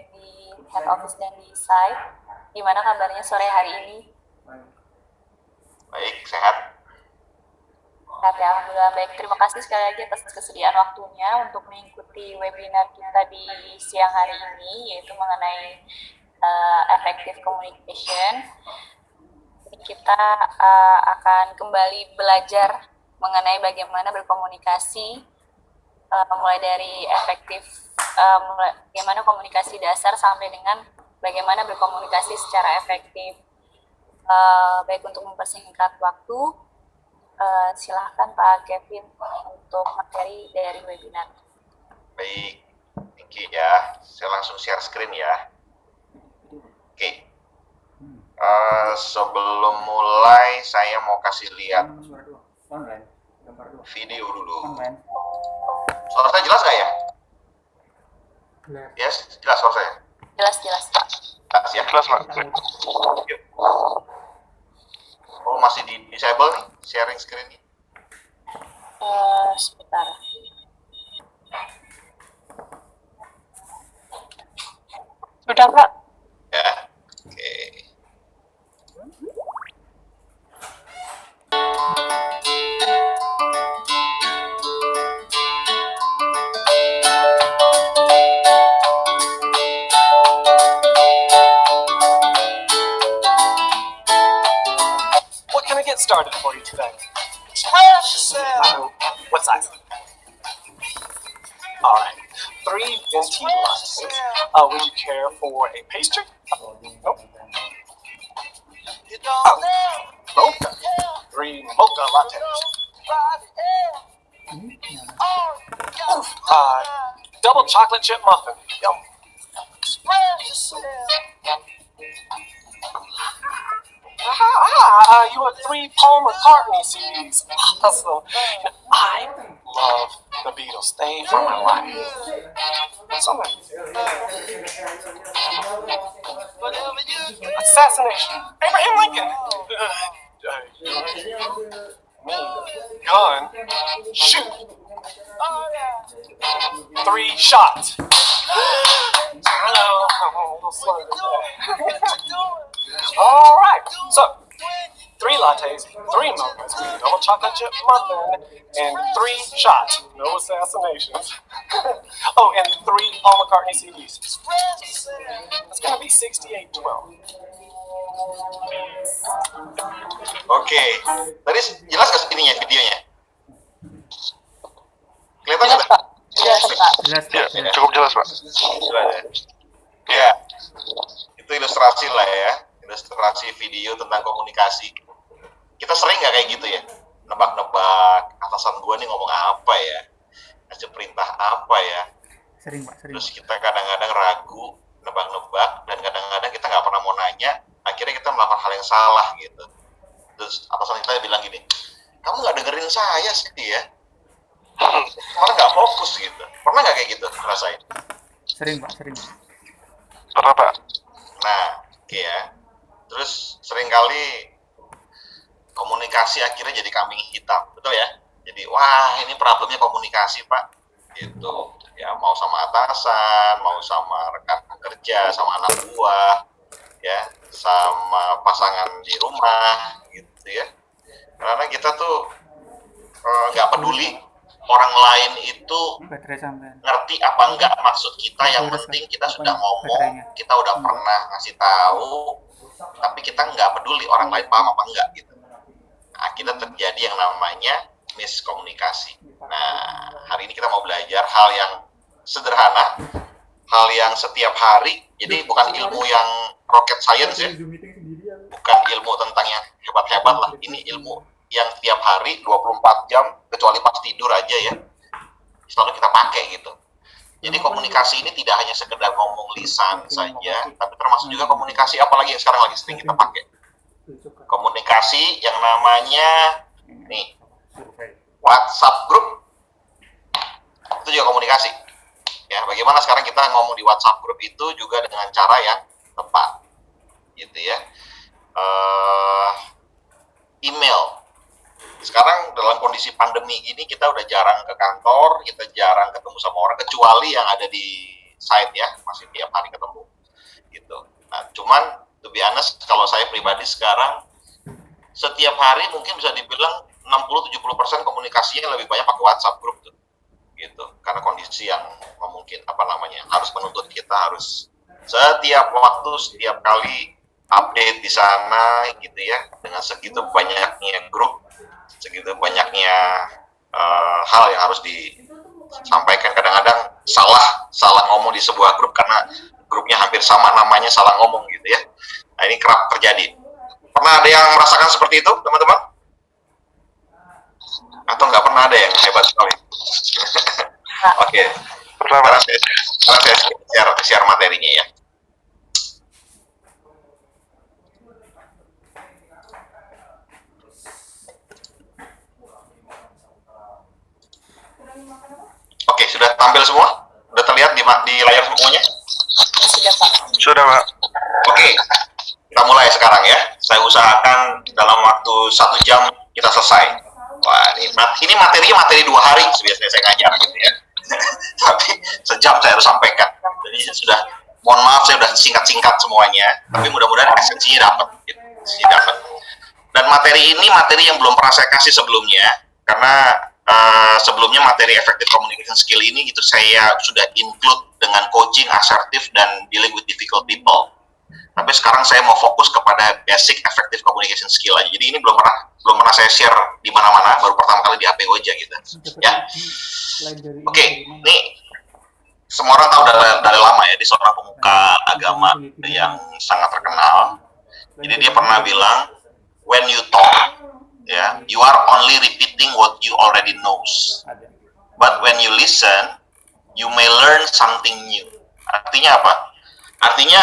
baik di head office dan di site. Gimana kabarnya sore hari ini? Baik, sehat. Sehat ya, alhamdulillah baik. Terima kasih sekali lagi atas kesediaan waktunya untuk mengikuti webinar kita di siang hari ini, yaitu mengenai effective communication. Kita akan kembali belajar mengenai bagaimana berkomunikasi, mulai dari bagaimana komunikasi dasar sampai dengan bagaimana berkomunikasi secara efektif. Baik, untuk mempersingkat waktu, silahkan Pak Kevin untuk materi dari webinar. Baik, Oke ya, saya langsung share screen ya. Oke. Sebelum mulai, saya mau kasih lihat video dulu. Suara saya jelas nggak ya? Yes, jelas suara saya. Jelas Pak. Jelas ya? Jelas Pak. Yuk. Oh, masih di disable nih sharing screen-nya. Sebentar. Sudah Pak. Ya. Oke. What can I get started for you today? What size? All right. 3 venti lattes. Would you care for a pastry? Nope. Mocha. 3 mocha lattes. Double chocolate chip muffin. Yum. You want 3 Paul McCartney CDs. Awesome. I love the Beatles. They are my life. Assassination. Abraham Lincoln. Gun. Shoot. 3 shots. All right. So, 3 lattes, 3 mochas, double chocolate chip muffin, and 3 shots. No assassinations. Oh, and 3 Paul McCartney CDs. It's gonna be 6812. Oke. Tadi jelas nggak ininya videonya? Kelihatan nggak? Jelas Pak. Ya, cukup jelas Pak. Jelas ya. Ya. Itu ilustrasi lah ya. Ilustrasi video tentang komunikasi. Kita sering nggak kayak gitu ya, nebak-nebak atasan gue nih ngomong apa ya, ngasih perintah apa ya. Sering Pak, sering. Terus kita kadang-kadang ragu, nebak-nebak, dan kadang-kadang kita nggak pernah mau nanya, akhirnya kita melakukan hal yang salah gitu. Terus atasan kita bilang gini, kamu nggak dengerin saya sih ya, malah nggak fokus gitu. Pernah nggak kayak gitu ngerasain? Sering Pak, sering. Pernah Pak. Nah, oke ya. Terus seringkali komunikasi akhirnya jadi kambing hitam, betul ya? Jadi, wah ini problemnya komunikasi Pak, gitu. Ya mau sama atasan, mau sama rekan kerja, sama anak buah, ya, sama pasangan di rumah, gitu ya. Karena kita tuh nggak peduli orang lain itu ngerti apa enggak maksud kita, yang penting kita sudah ngomong, kita udah pernah ngasih tahu, tapi kita nggak peduli orang lain paham apa enggak gitu. Akhirnya terjadi yang namanya miskomunikasi. Nah, hari ini kita mau belajar hal yang sederhana, hal yang setiap hari. Jadi bukan ilmu yang rocket science ya, bukan ilmu tentang yang hebat-hebat lah. Ini ilmu yang tiap hari 24 jam, kecuali pas tidur aja ya, selalu kita pakai gitu. Jadi komunikasi ini tidak hanya sekedar ngomong lisan saja, tapi termasuk juga komunikasi apalagi yang sekarang lagi sering kita pakai. Komunikasi yang namanya nih WhatsApp group, itu juga komunikasi. Ya, bagaimana sekarang kita ngomong di WhatsApp group itu juga dengan cara yang tepat, gitu ya. Email. Sekarang dalam kondisi pandemi ini kita udah jarang ke kantor, kita jarang ketemu sama orang, kecuali yang ada di site ya, masih tiap hari ketemu gitu. Nah, cuman to be honest, kalau saya pribadi sekarang setiap hari mungkin bisa dibilang 60-70% komunikasinya lebih banyak pakai WhatsApp grup tuh, gitu. Karena kondisi yang mungkin harus menuntut kita harus setiap waktu, setiap kali update di sana, gitu ya. Dengan segitu banyaknya grup, segitu banyaknya hal yang harus disampaikan. Kadang-kadang salah ngomong di sebuah grup karena grupnya hampir sama namanya, salah ngomong gitu ya. Nah, ini kerap terjadi. Pernah ada yang merasakan seperti itu, teman-teman? Atau nggak pernah ada yang hebat sekali? Oke. Sekarang saya share materinya ya. Oke, sudah tampil semua? Sudah terlihat di layar semuanya? Sudah, Pak. Sudah, Pak. Oke, kita mulai sekarang ya. Saya usahakan dalam waktu 1 jam kita selesai. Wah, ini materinya materi 2 hari biasanya saya ngajar gitu ya. Tapi sejam saya harus sampaikan. Jadi sudah, mohon maaf saya sudah singkat-singkat semuanya. Tapi mudah-mudahan esensinya dapat. Gitu. Dan materi ini materi yang belum pernah saya kasih sebelumnya, karena sebelumnya materi effective communication skill ini itu saya sudah include dengan coaching assertive dan dealing with difficult people. Tapi sekarang saya mau fokus kepada basic effective communication skill aja. Jadi ini belum pernah saya share di mana-mana, baru pertama kali di HP Goja gitu. Ya. Oke, ini semua orang tahu dari lama ya, dia seorang pemuka agama yang sangat terkenal. Jadi dia pernah bilang, when you talk, ya, you are only repeating what you already knows. But when you listen, you may learn something new. Artinya apa? Artinya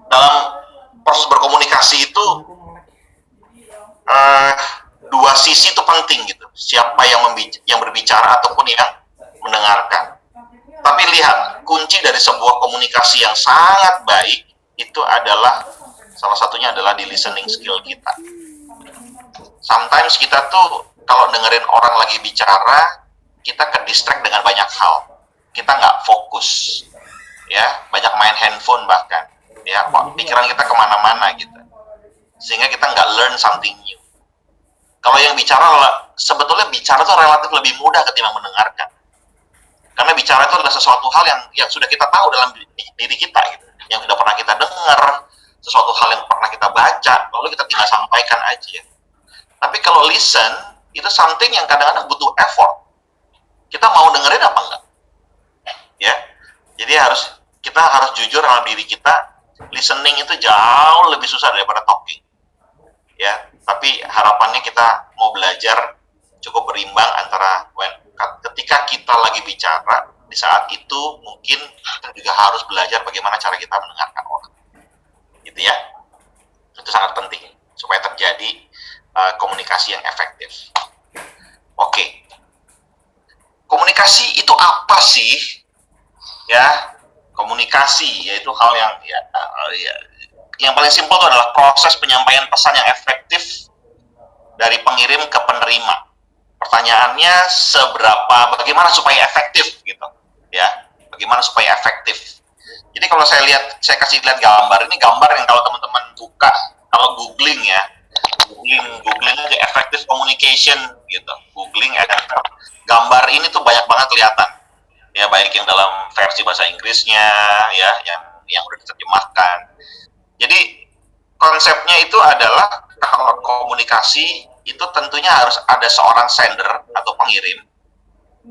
dalam proses berkomunikasi itu dua sisi itu penting gitu. Siapa yang berbicara ataupun yang mendengarkan. Tapi lihat, kunci dari sebuah komunikasi yang sangat baik itu adalah salah satunya adalah di listening skill kita. Sometimes kita tuh kalau dengerin orang lagi bicara, kita ke distract dengan banyak hal. Kita nggak fokus, ya, banyak main handphone bahkan, ya, pikiran kita kemana-mana gitu, sehingga kita nggak learn something new. Kalau yang bicara, sebetulnya bicara tuh relatif lebih mudah ketimbang mendengarkan, karena bicara itu adalah sesuatu hal yang sudah kita tahu dalam diri kita, gitu, yang sudah pernah kita dengar, sesuatu hal yang pernah kita baca, lalu kita tinggal sampaikan aja. Tapi kalau listen, itu something yang kadang-kadang butuh effort. Kita mau dengerin apa enggak? Ya, jadi kita harus jujur sama diri kita. Listening itu jauh lebih susah daripada talking. Ya, tapi harapannya kita mau belajar cukup berimbang antara ketika kita lagi bicara, di saat itu mungkin kita juga harus belajar bagaimana cara kita mendengarkan orang. Gitu ya. Itu sangat penting supaya terjadi komunikasi yang efektif. Oke. Komunikasi itu apa sih? Ya, komunikasi yaitu hal yang yang paling simpel itu adalah proses penyampaian pesan yang efektif dari pengirim ke penerima. Pertanyaannya bagaimana supaya efektif gitu, ya? Bagaimana supaya efektif? Jadi kalau saya kasih lihat gambar, ini gambar yang kalau teman-teman buka, kalau googling ya, googling aja effective communication gitu, googling gambar ini tuh banyak banget kelihatan, ya, baik yang dalam versi bahasa Inggrisnya, ya, yang udah diterjemahkan. Jadi konsepnya itu adalah kalau komunikasi itu tentunya harus ada seorang sender atau pengirim,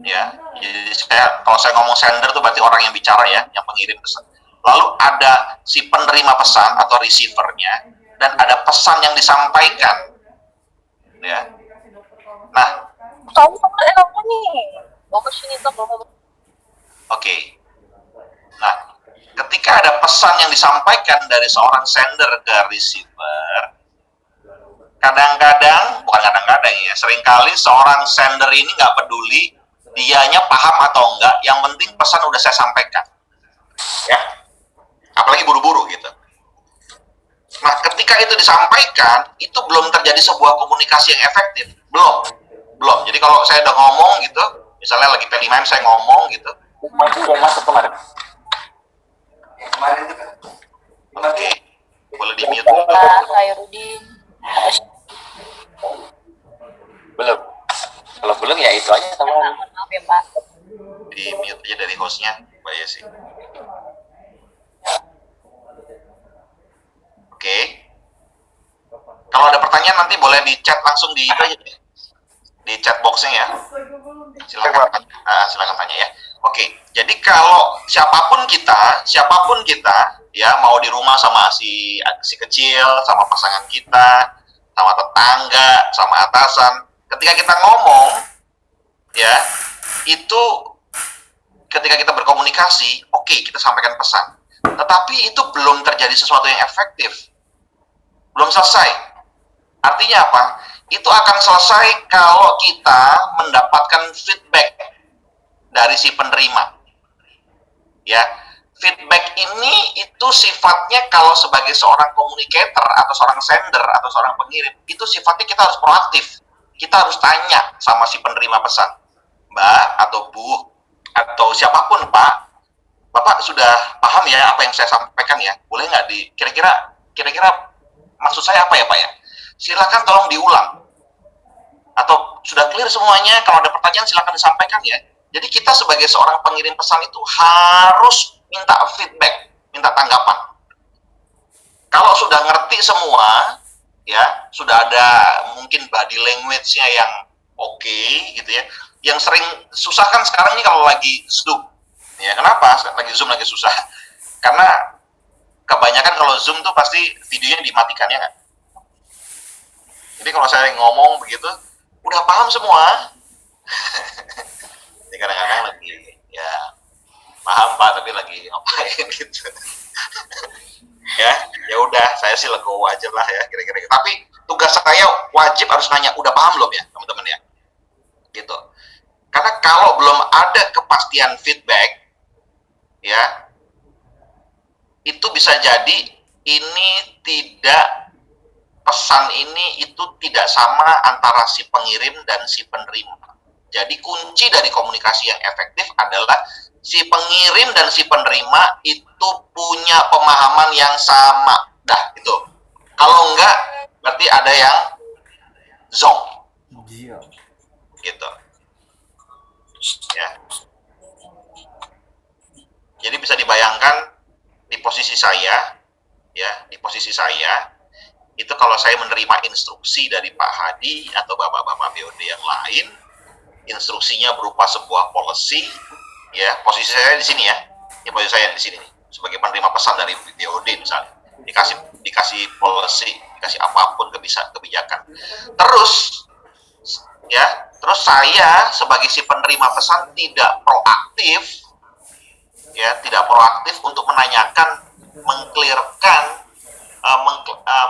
ya. Jadi kalau saya ngomong sender itu berarti orang yang bicara ya, yang pengirim pesan. Lalu ada si penerima pesan atau receivernya, dan ada pesan yang disampaikan, ya. Nah, oke. Nah, ketika ada pesan yang disampaikan dari seorang sender ke receiver, seringkali seorang sender ini nggak peduli dianya paham atau enggak, yang penting pesan udah saya sampaikan, ya. Apalagi buru-buru gitu. Nah, ketika itu disampaikan, itu belum terjadi sebuah komunikasi yang efektif. Belum. Jadi kalau saya udah ngomong gitu, misalnya lagi P5M saya ngomong gitu, yang masuk kemarin. Oke, boleh di mute. Pak Khairudin. Belum. Kalau belum ya itu aja teman. Maaf ya Pak. Di mute aja dari hostnya, Mbak Yesi. Oke. Kalau ada pertanyaan nanti boleh di chat langsung di itu aja deh. Di chat boxnya ya. Silakan tanya ya. Oke. Jadi kalau siapapun kita ya mau di rumah sama si kecil, sama pasangan kita, sama tetangga, sama atasan, ketika kita ngomong ya, itu ketika kita berkomunikasi, oke, kita sampaikan pesan. Tetapi itu belum terjadi sesuatu yang efektif. Belum selesai. Artinya apa? Itu akan selesai kalau kita mendapatkan feedback dari si penerima. Ya, feedback ini itu sifatnya kalau sebagai seorang communicator atau seorang sender atau seorang pengirim, itu sifatnya kita harus proaktif. Kita harus tanya sama si penerima pesan. Mbak atau Bu atau siapapun, Pak, Bapak sudah paham ya apa yang saya sampaikan ya? Boleh nggak kira-kira maksud saya apa ya Pak ya? Silakan tolong diulang. Atau sudah clear semuanya, kalau ada pertanyaan silakan disampaikan ya. Jadi kita sebagai seorang pengirim pesan itu harus minta feedback, minta tanggapan. Kalau sudah ngerti semua, ya sudah ada mungkin body language-nya yang oke, gitu ya. Yang sering susah kan sekarang ini kalau lagi Zoom. Ya, kenapa lagi Zoom lagi susah? Karena kebanyakan kalau Zoom tuh pasti videonya dimatikan ya nggak? Jadi kalau saya ngomong begitu, udah paham semua. Jadi kadang-kadang lagi ya paham Pak, tapi lagi ngapain gitu. ya udah, saya sih legowo aja lah ya kira-kira. Tapi tugas saya wajib harus nanya, udah paham belum ya teman-teman ya? Gitu. Karena kalau belum ada kepastian feedback, ya, itu bisa jadi ini pesan ini itu tidak sama antara si pengirim dan si penerima. Jadi kunci dari komunikasi yang efektif adalah si pengirim dan si penerima itu punya pemahaman yang sama. Dah, itu. Kalau enggak, berarti ada yang zonk. Gitu. Ya. Jadi bisa dibayangkan di posisi saya, ya, itu kalau saya menerima instruksi dari Pak Hadi atau bapak-bapak BOD yang lain, instruksinya berupa sebuah policy, ya, posisi saya di sini ya, posisi saya di sini nih, sebagai penerima pesan dari BOD misalnya, dikasih policy, dikasih apapun kebijakan, terus saya sebagai si penerima pesan tidak proaktif untuk menanyakan,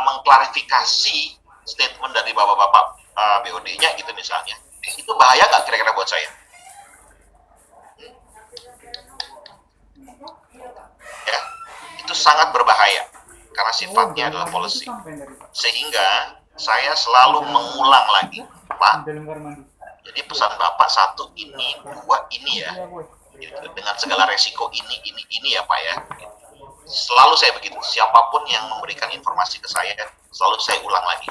mengklarifikasi statement dari bapak-bapak BOD-nya gitu misalnya, itu bahaya nggak kira-kira buat saya? Ya, itu sangat berbahaya karena sifatnya adalah policy. Sehingga saya selalu mengulang lagi, Pak, jadi pesan Bapak satu ini, dua ini ya, gitu, dengan segala resiko ini ya Pak ya. Selalu saya begitu, siapapun yang memberikan informasi ke saya, selalu saya ulang lagi.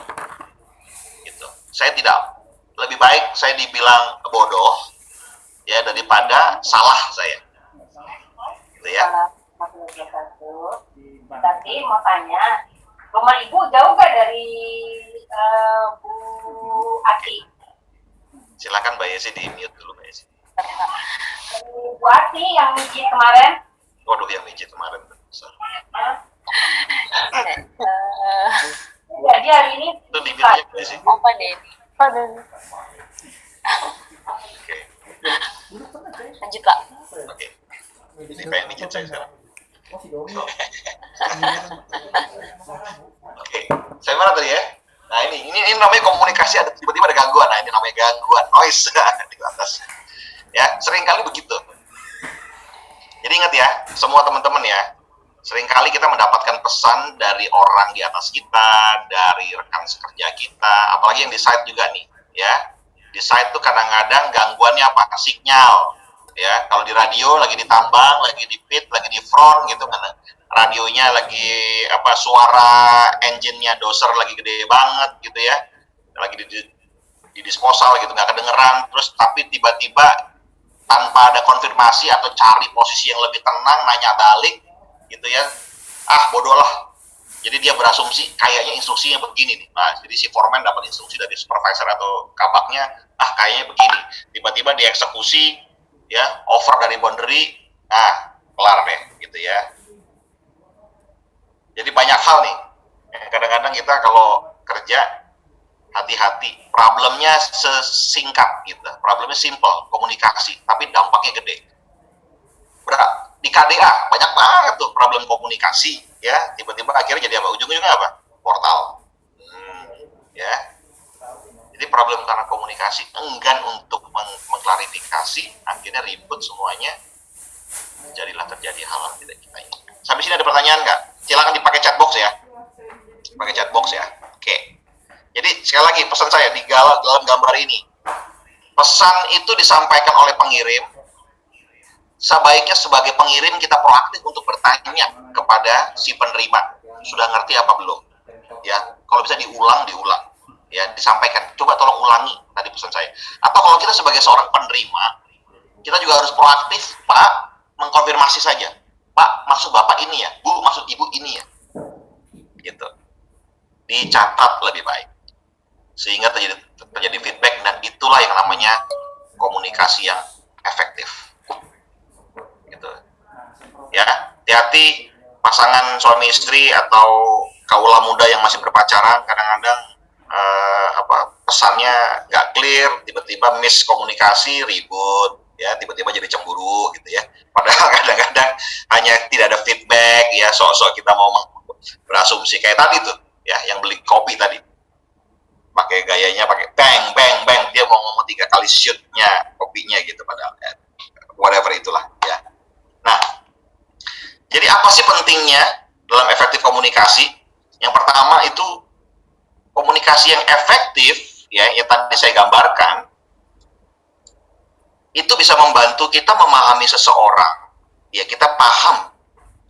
Gitu. Saya tidak, lebih baik saya dibilang bodoh ya daripada salah saya. Gitu ya. Tapi mau tanya, rumah ibu jauh gak dari Bu Ati? Silakan Mbak Yesi, di mute dulu Mbak Yesi. Bu Ati yang mijit kemarin. Waduh, yang mijit kemarin. Jadi hari ini Itu di mute aja Mbak Yesi. Apa deh? Oke. Lanjut Pak. Oke. Ini pengen mijit saya sekarang. Oke. Saya mana tadi ya? Nah ini namanya komunikasi, ada tiba-tiba ada gangguan. Nah ini namanya gangguan, noise di atas. Ya, seringkali begitu. Jadi ingat ya, semua teman-teman ya, seringkali kita mendapatkan pesan dari orang di atas kita, dari rekan sekerja kita, apalagi yang di site juga nih, ya. Di site tuh kadang-kadang gangguannya apa? Sinyal, ya. Kalau di radio lagi ditambang, lagi di pit, lagi di front gitu kan, radionya lagi apa, suara engine-nya doser lagi gede banget gitu ya, lagi di disposal gitu, nggak kedengeran, terus tapi tiba-tiba tanpa ada konfirmasi atau cari posisi yang lebih tenang, nanya balik gitu ya, bodoh lah. Jadi dia berasumsi kayaknya instruksinya begini nih. Nah, jadi si foreman dapat instruksi dari supervisor atau kabaknya, kayaknya begini. Tiba-tiba dieksekusi, ya, over dari boundary, kelar deh, gitu ya. Jadi banyak hal nih. Kadang-kadang kita kalau kerja, hati-hati. Problemnya sesingkat gitu. Problemnya simple, komunikasi. Tapi dampaknya gede. Di KDA banyak banget tuh problem komunikasi, ya, tiba-tiba akhirnya jadi apa, ujung-ujungnya apa, portal, ya. Jadi problem karena komunikasi, enggan untuk mengklarifikasi, akhirnya ribut semuanya, jadilah terjadi hal yang tidak kita inginkan. Sampai sini ada pertanyaan nggak? Silakan dipakai chatbox ya, pakai chatbox ya. Oke. Jadi sekali lagi pesan saya di dalam gambar ini, pesan itu disampaikan oleh pengirim. Sebaiknya sebagai pengirim kita proaktif untuk bertanya kepada si penerima, sudah ngerti apa belum? Ya, kalau bisa diulang, ya, disampaikan. Coba tolong ulangi tadi pesan saya. Atau kalau kita sebagai seorang penerima, kita juga harus proaktif, Pak, mengkonfirmasi saja. Pak, maksud Bapak ini ya, Bu, maksud Ibu ini ya, gitu. Dicatat lebih baik, sehingga terjadi feedback, dan itulah yang namanya komunikasi yang efektif. Gitu. Ya, hati-hati pasangan suami istri atau kaula muda yang masih berpacaran, kadang-kadang pesannya nggak clear, tiba-tiba miskomunikasi, ribut, ya, tiba-tiba jadi cemburu gitu ya. Padahal kadang-kadang hanya tidak ada feedback, ya, sok-sok kita mau berasumsi kayak tadi tuh, ya, yang beli kopi tadi, pakai gayanya pakai bang bang bang, dia mau ngomong 3 kali shootnya kopinya gitu, padahal whatever itulah ya. Nah, jadi apa sih pentingnya dalam efektif komunikasi? Yang pertama itu komunikasi yang efektif, ya, yang tadi saya gambarkan, itu bisa membantu kita memahami seseorang, ya, kita paham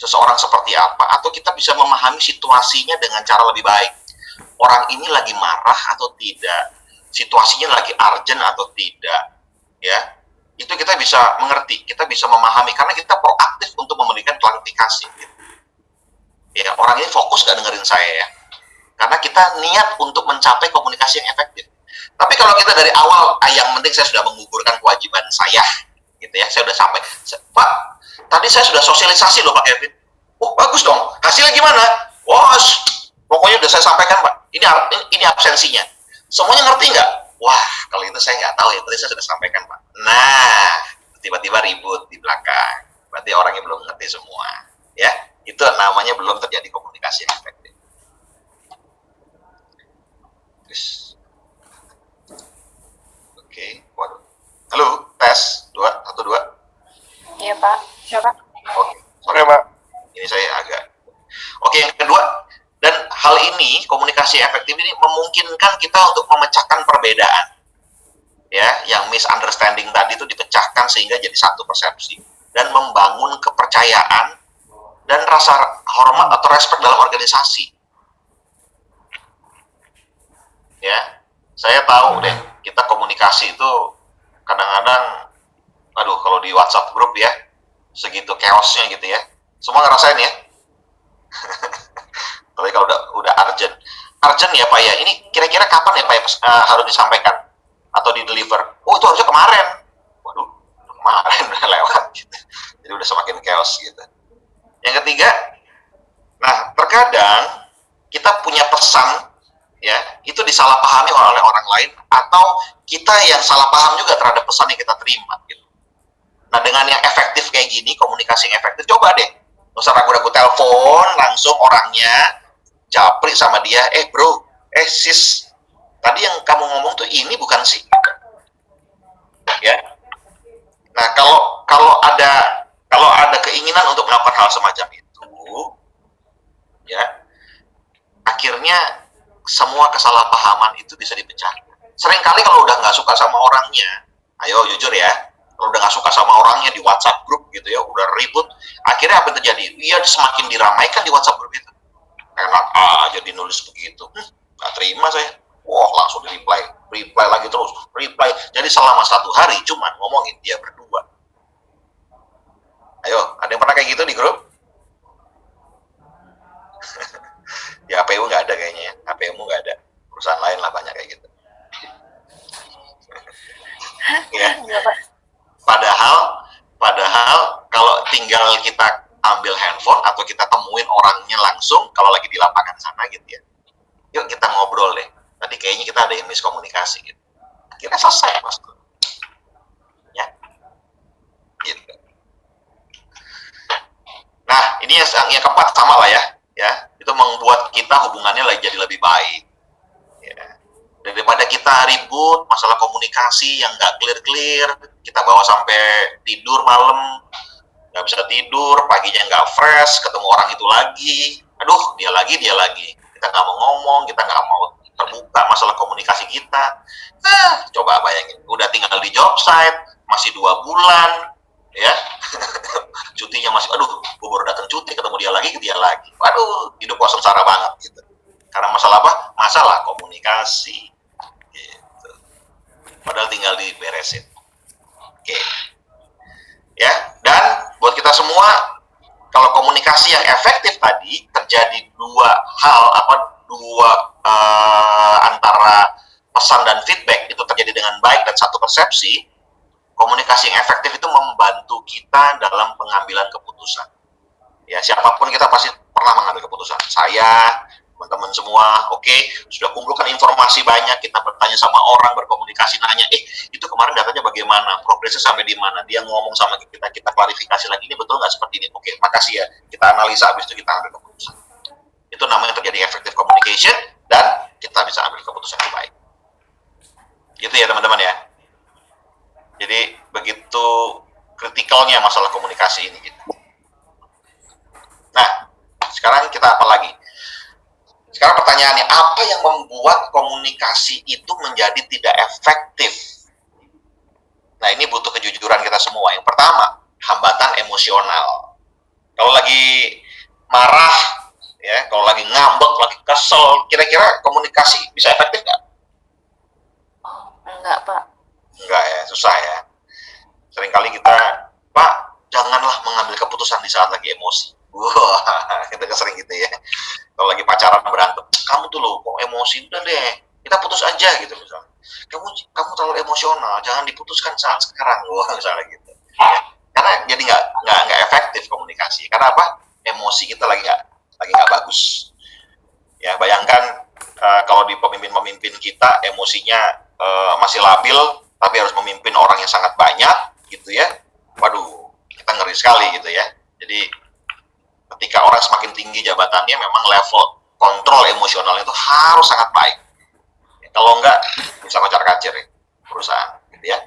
seseorang seperti apa, atau kita bisa memahami situasinya dengan cara lebih baik. Orang ini lagi marah atau tidak, situasinya lagi urgent atau tidak, ya. Itu kita bisa mengerti, kita bisa memahami, karena kita proaktif untuk memberikan klarifikasi. Gitu. Ya, orang ini fokus gak dengerin saya ya, karena kita niat untuk mencapai komunikasi yang efektif. Tapi kalau kita dari awal, yang penting saya sudah menggugurkan kewajiban saya, gitu ya, saya sudah sampai, Pak, tadi saya sudah sosialisasi loh Pak Kevin. Bagus dong, hasilnya gimana? Wah, pokoknya udah saya sampaikan Pak, ini absensinya. Semuanya ngerti nggak? Wah, kalau itu saya nggak tahu ya, tadi saya sudah sampaikan Pak. Nah, tiba-tiba ribut di belakang. Berarti orangnya belum ngerti semua. Ya, itu namanya belum terjadi komunikasi yang efektif. Terus, oke, waduh. Halo, tes 2, 1, 2. Iya Pak. Iya Pak. Oke Pak. Ini saya agak. Oke, yang kedua, dan hal ini, komunikasi efektif ini memungkinkan kita untuk memecahkan perbedaan. Ya, yang misunderstanding tadi itu dipecahkan sehingga jadi satu persepsi. Dan membangun kepercayaan dan rasa hormat atau respect dalam organisasi. Ya, saya tahu deh, kita komunikasi itu kadang-kadang, kalau di WhatsApp grup ya, segitu chaosnya gitu ya. Semua ngerasain ya. Tapi kalau udah urgent ya Pak ya, ini kira-kira kapan ya Pak ya, harus disampaikan atau di deliver? Itu harusnya kemarin. Waduh, kemarin udah lewat gitu. Jadi udah semakin chaos gitu. Yang ketiga, nah terkadang kita punya pesan ya, itu disalahpahami oleh orang lain, atau kita yang salah paham juga terhadap pesan yang kita terima gitu. Nah, dengan yang efektif kayak gini, komunikasi yang efektif, coba deh, nggak usah ragu-ragu, telepon langsung orangnya, japri sama dia, bro, sis, tadi yang kamu ngomong tuh ini bukan sih? Ya. Nah, kalau ada keinginan untuk melakukan hal semacam itu, ya, akhirnya semua kesalahpahaman itu bisa dipecahkan. Seringkali kalau udah nggak suka sama orangnya, ayo jujur ya, kalau udah nggak suka sama orangnya di WhatsApp grup gitu ya, udah ribut, akhirnya apa yang terjadi? Dia semakin diramaikan di WhatsApp grup itu. Enak aja dinulis begitu, nggak terima saya. Wah, langsung reply lagi terus, reply. Jadi selama 1 hari cuman ngomongin dia berdua. Ayo, ada yang pernah kayak gitu di grup? Ya APU nggak ada kayaknya ya, APU nggak ada. Perusahaan lain lah banyak kayak gitu. Ya. Iya, Pak. Padahal kalau tinggal kita ambil handphone atau kita temuin orangnya langsung kalau lagi di lapangan sana gitu ya. Yuk kita ngobrol deh. Tadi kayaknya kita ada yang miskomunikasi gitu. Akhirnya selesai Mas. Ya. Gitu. Nah, ini yang keempat sama lah ya. Ya, itu membuat kita hubungannya jadi lebih baik. Ya. Daripada kita ribut masalah komunikasi yang nggak clear, kita bawa sampai tidur malam, nggak bisa tidur, paginya nggak fresh, ketemu orang itu lagi, aduh dia lagi, kita nggak mau ngomong, kita nggak mau terbuka masalah komunikasi kita. Coba bayangin, udah tinggal di job site, masih 2 bulan, ya, cutinya masih, aduh, gue baru datang cuti, ketemu dia lagi, waduh, hidup kok sengsara banget gitu. Karena masalah apa? Masalah komunikasi. Gitu. Padahal tinggal diberesin. Oke. Ya, dan buat kita semua, kalau komunikasi yang efektif tadi terjadi dua antara pesan dan feedback itu terjadi dengan baik dan satu persepsi. Komunikasi yang efektif itu membantu kita dalam pengambilan keputusan. Ya, siapapun kita pasti pernah mengambil keputusan. Saya, teman-teman semua, oke, sudah kumpulkan informasi banyak, kita bertanya sama orang, berkomunikasi, nanya, itu kemarin datanya bagaimana, progresnya sampai di mana, dia ngomong sama kita klarifikasi lagi, ini betul nggak seperti ini, oke, makasih ya, kita analisa, habis itu kita ambil keputusan. Itu namanya terjadi effective communication, dan kita bisa ambil keputusan yang baik. Gitu ya teman-teman ya. Jadi begitu kritikalnya masalah komunikasi ini gitu. Nah, sekarang kita apa lagi? Sekarang pertanyaannya, apa yang membuat komunikasi itu menjadi tidak efektif? Nah, ini butuh kejujuran kita semua. Yang pertama, hambatan emosional. Kalau lagi marah, ya, kalau lagi ngambek, lagi kesel, kira-kira komunikasi bisa efektif nggak? Enggak, Pak. Enggak ya, susah ya. Seringkali kita, Pak, janganlah mengambil keputusan di saat lagi emosi. Wah, kita sering gitu ya. Kalau lagi pacaran berantem, kamu tuh loh, kok emosi, udah deh, kita putus aja gitu misalnya. Kamu terlalu emosional, jangan diputuskan saat sekarang, wah misalnya gitu. Ya, karena jadi nggak efektif komunikasi. Karena apa? Emosi kita lagi nggak bagus. Ya, bayangkan kalau di pemimpin kita emosinya masih labil, tapi harus memimpin orang yang sangat banyak, gitu ya. Waduh, kita ngeri sekali gitu ya. Jadi ketika orang semakin tinggi jabatannya, memang level kontrol emosionalnya itu harus sangat baik. Kalau enggak, bisa kocar-kacir ya, perusahaan, gitu ya.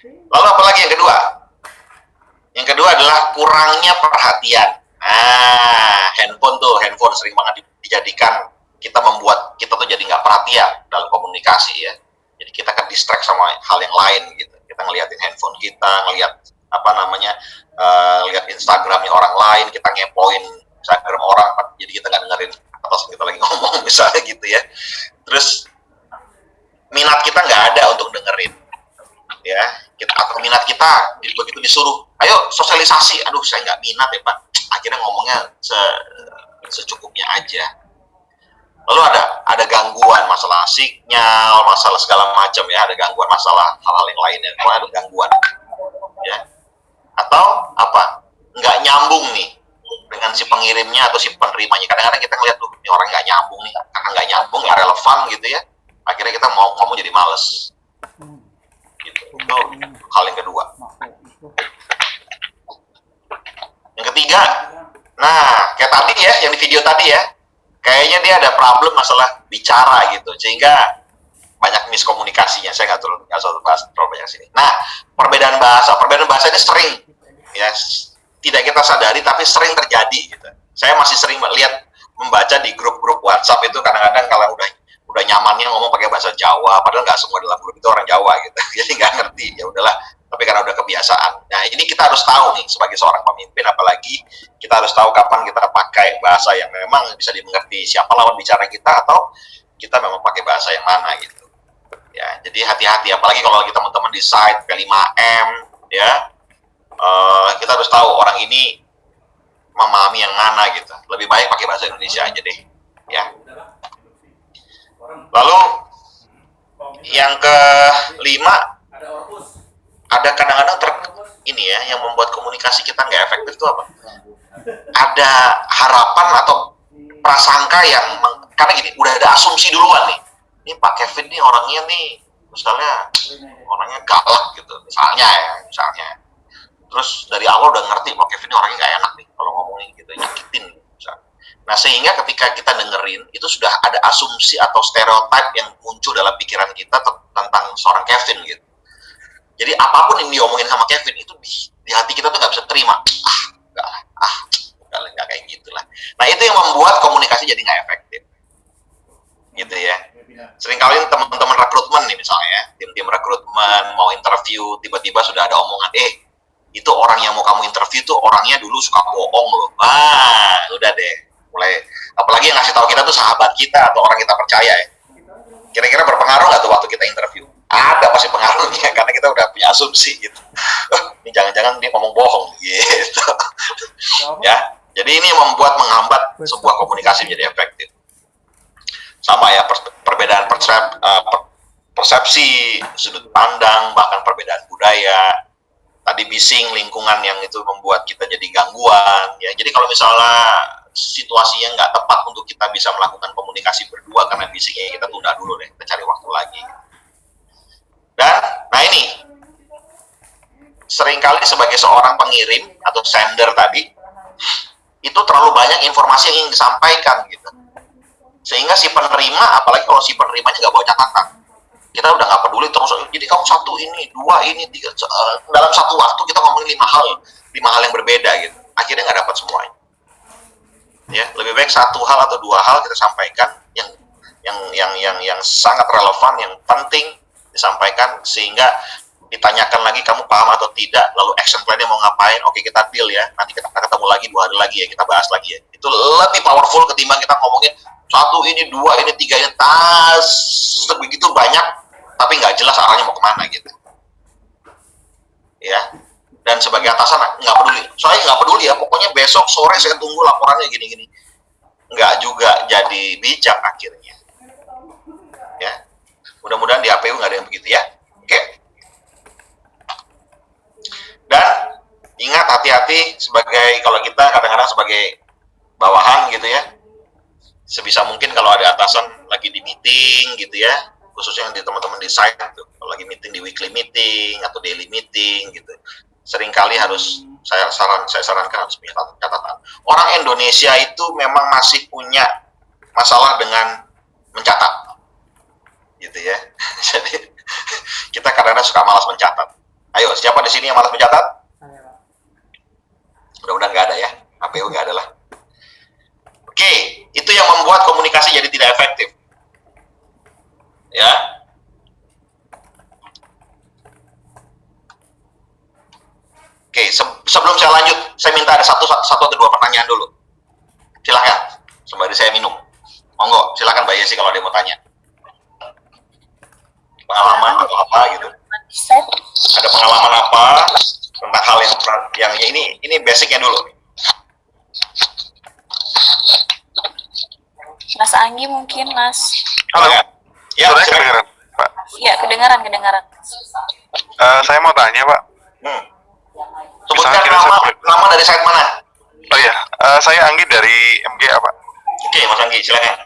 Lalu apalagi yang kedua? Yang kedua adalah kurangnya perhatian. Nah, handphone sering banget dijadikan, kita membuat kita tuh jadi nggak perhatian dalam komunikasi ya. Jadi kita kan distract sama hal yang lain gitu. Kita ngeliatin handphone kita, ngeliat lihat Instagramnya orang lain, kita ngepoin Instagram orang, jadi kita nggak dengerin atas kita lagi ngomong misalnya gitu ya. Terus minat kita nggak ada untuk dengerin, ya. Atau minat kita begitu disuruh, ayo sosialisasi, aduh saya nggak minat ya Pak. Akhirnya ngomongnya secukupnya aja. Lalu ada gangguan masalah sinyal, masalah segala macam ya, ada gangguan masalah hal-hal yang lainnya, pokoknya ada gangguan, ya. Atau apa? Nggak nyambung nih dengan si pengirimnya atau si penerimanya. Kadang-kadang kita ngeliat tuh, ini orang nggak nyambung nih, karena nggak nyambung, nggak relevan gitu ya. Akhirnya kita mau ngomong jadi males. Gitu. Itu hal yang kedua. Yang ketiga, nah kayak tadi ya, yang di video tadi ya, kayaknya dia ada problem masalah bicara gitu, sehingga banyak miskomunikasinya. Saya nggak terlalu bahas terlalu banyak sini. Nah, perbedaan bahasa ini sering ya, tidak kita sadari tapi sering terjadi gitu. Saya masih sering membaca di grup-grup WhatsApp itu, kadang-kadang kalau udah nyamannya ngomong pakai bahasa Jawa, padahal nggak semua dalam grup itu orang Jawa gitu. Jadi nggak ngerti, ya udahlah. Tapi karena udah kebiasaan. Nah ini kita harus tahu nih sebagai seorang pemimpin, apalagi kita harus tahu kapan kita pakai bahasa yang memang bisa dimengerti siapa lawan bicara kita, atau kita memang pakai bahasa yang mana gitu. Ya, jadi hati-hati, apalagi kalau kita teman-teman di site P5M, ya, kita harus tahu orang ini memahami yang mana gitu. Lebih baik pakai bahasa Indonesia aja deh, ya. Lalu yang kelima, ada kadang-kadang ini ya yang membuat komunikasi kita nggak efektif itu apa? Ada harapan atau prasangka yang karena gini, udah ada asumsi duluan nih. Ini Pak Kevin nih orangnya nih, misalnya orangnya galak gitu, misalnya. Terus dari awal udah ngerti Pak Kevin ini orangnya nggak enak nih kalau ngomongin gitu, nyakitin. Misalnya. Nah sehingga ketika kita dengerin itu sudah ada asumsi atau stereotip yang muncul dalam pikiran kita tentang seorang Kevin gitu. Jadi apapun yang diomongin sama Kevin itu di hati kita tuh nggak bisa terima. Nggak kayak gitulah. Nah itu yang membuat komunikasi jadi nggak efektif. Gitu ya. Seringkali teman-teman rekrutmen nih misalnya, tim-tim rekrutmen mau interview, tiba-tiba sudah ada omongan, itu orang yang mau kamu interview tuh orangnya dulu suka bohong loh. Udah deh. Mulai, apalagi yang ngasih tahu kita tuh sahabat kita atau orang kita percaya ya. Kira-kira berpengaruh nggak tuh waktu kita interview? Ada pasti pengaruhnya karena kita udah punya asumsi gitu. Ini jangan-jangan dia ngomong bohong gitu. Ya, jadi ini menghambat sebuah komunikasi menjadi efektif. Sama ya, perbedaan persepsi, sudut pandang, bahkan perbedaan budaya. Tadi bising lingkungan yang itu membuat kita jadi gangguan. Ya, jadi kalau misalnya situasinya nggak tepat untuk kita bisa melakukan komunikasi berdua karena bisingnya, kita tunda dulu deh, kita cari waktu lagi. Dan, nah ini, seringkali sebagai seorang pengirim atau sender tadi, itu terlalu banyak informasi yang ingin disampaikan gitu. Sehingga si penerima, apalagi kalau si penerimanya nggak bawa catatan, kita udah nggak peduli terus, jadi kamu satu ini, dua ini, tiga, dalam satu waktu kita ngomongin lima hal yang berbeda gitu. Akhirnya nggak dapat semuanya. Ya, lebih baik satu hal atau dua hal kita sampaikan yang sangat relevan, yang penting disampaikan, sehingga ditanyakan lagi kamu paham atau tidak, lalu action plan-nya mau ngapain, oke kita deal ya, nanti kita ketemu lagi 2 hari lagi ya, kita bahas lagi ya. Itu lebih powerful ketimbang kita ngomongin satu ini, dua ini, tiga ini, sebegitu banyak tapi nggak jelas arahnya mau kemana gitu ya. Dan sebagai atasan nggak peduli, soalnya nggak peduli ya, pokoknya besok sore saya tunggu laporannya gini-gini, nggak juga jadi bijak akhirnya ya. Mudah-mudahan di APU nggak ada yang begitu ya. Oke. Dan ingat, hati-hati sebagai, kalau kita kadang-kadang sebagai bawahan gitu ya, sebisa mungkin kalau ada atasan lagi di meeting gitu ya, khususnya yang di teman-teman di site gitu, kalau lagi meeting, di weekly meeting atau daily meeting gitu, seringkali harus saya sarankan harus punya catatan. Orang Indonesia itu memang masih punya masalah dengan mencatat gitu ya. Jadi kita kadang-kadang suka malas mencatat. Ayo, siapa di sini yang malas mencatat? Mudah-mudahan nggak ada ya, APU nggak ada lah. Oke, itu yang membuat komunikasi jadi tidak efektif. Ya. Oke, sebelum saya lanjut, saya minta ada satu atau dua pertanyaan dulu. Silakan, sembari saya minum. Monggo, silakan Mbak Yesi kalau ada yang mau tanya. Pengalaman atau apa gitu. Ada pengalaman apa tentang hal yang ini basicnya dulu. Mas Anggi mungkin, Mas. Halo. Ya, Kedengaran, Pak. Ya, kedengaran. Saya mau tanya, Pak. Sebutkan Misalnya nama dari site mana? Oh iya, saya Anggi dari MGA, Pak. Oke, Mas Anggi, silakan.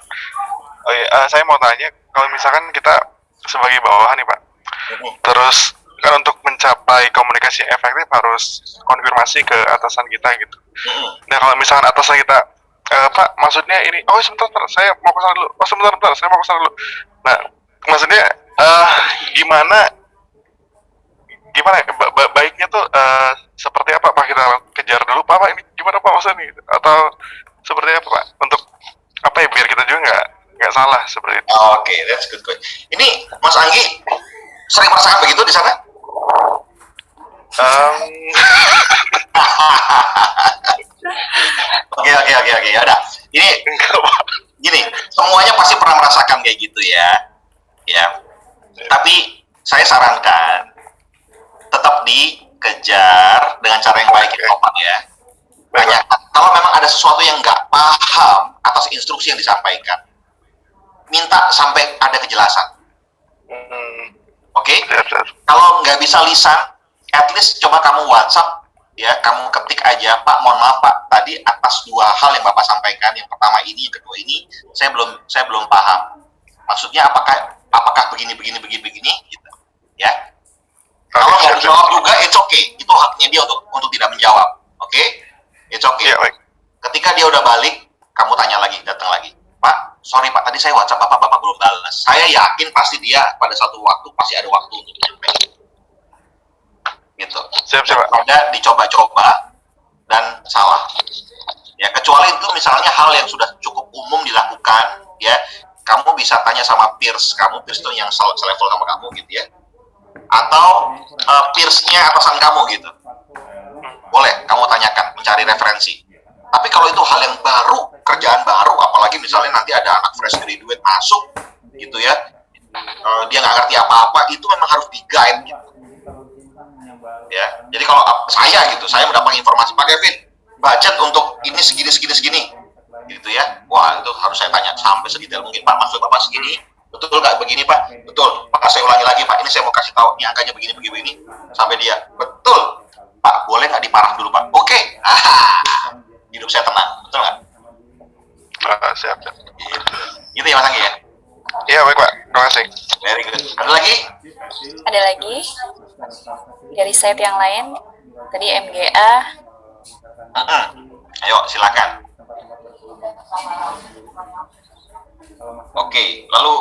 Oh iya, saya mau tanya, kalau misalkan kita sebagai bawahan nih, Pak, terus kan untuk mencapai komunikasi yang efektif harus konfirmasi ke atasan kita gitu. Nah, kalau misalkan atasan kita, Pak, maksudnya ini, oh sebentar, saya mau kesana dulu. Oh sebentar, saya mau kesana dulu. Nah, maksudnya gimana ya, baiknya tuh seperti apa, Pak? Kita kejar dulu, Pak, ini gimana, Pak, maksudnya nih? Atau seperti apa, Pak? Untuk apa ya, biar kita juga nggak salah seperti itu. Oke, that's good. Ini Mas Anggi sering merasakan begitu di sana? Oke. Ya udah. Ini gini, semuanya pasti pernah merasakan kayak gitu ya. Ya. Tapi saya sarankan tetap dikejar dengan cara yang baik ya, Pak ya. Banyak. Kalau memang ada sesuatu yang nggak paham atas instruksi yang disampaikan, minta sampai ada kejelasan. Oke? Kalau nggak bisa lisan, at least coba kamu WhatsApp, ya, kamu ketik aja, Pak, mohon maaf Pak, tadi atas dua hal yang Bapak sampaikan, yang pertama ini, yang kedua ini, saya belum paham. Maksudnya apakah begini, gitu, ya. Kalau nggak dijawab juga, it's okay, itu haknya dia untuk tidak menjawab, oke? It's okay. Iya, baik. Ketika dia udah balik, kamu tanya lagi, datang lagi, Pak, sorry Pak, tadi saya WhatsApp Bapak belum balas. Saya yakin pasti dia pada suatu waktu pasti ada waktu untuk menyampaikan. Gitu. Siap, Pak. Ada dicoba-coba dan salah. Ya, kecuali itu misalnya hal yang sudah cukup umum dilakukan, ya, kamu bisa tanya sama peers kamu, peers itu yang selevel sama kamu gitu ya. Atau peersnya atasan kamu gitu. Boleh kamu tanyakan, mencari referensi. Tapi kalau itu hal yang baru, kerjaan baru, apalagi misalnya nanti ada anak fresh graduate masuk, gitu ya, dia nggak ngerti apa-apa, itu memang harus di-guide gitu. Ya, jadi kalau saya mendapat informasi, Pak Kevin, budget untuk ini segini, gitu ya, wah itu harus saya tanya sampai sedetail mungkin, Pak, maksud Bapak segini, betul nggak begini Pak? Betul, Pak, saya ulangi lagi Pak, ini saya mau kasih tahu, ini angkanya begini, sampai dia, betul, Pak, boleh nggak diparah dulu Pak? Oke. Hidup saya tenang, betul nggak? Siap. Gitu ya Mas Anggi ya? Iya, baik Pak, terima kasih. Very good. Ada lagi? Ada lagi dari site yang lain, tadi MGA. Ayo, silakan. Oke, lalu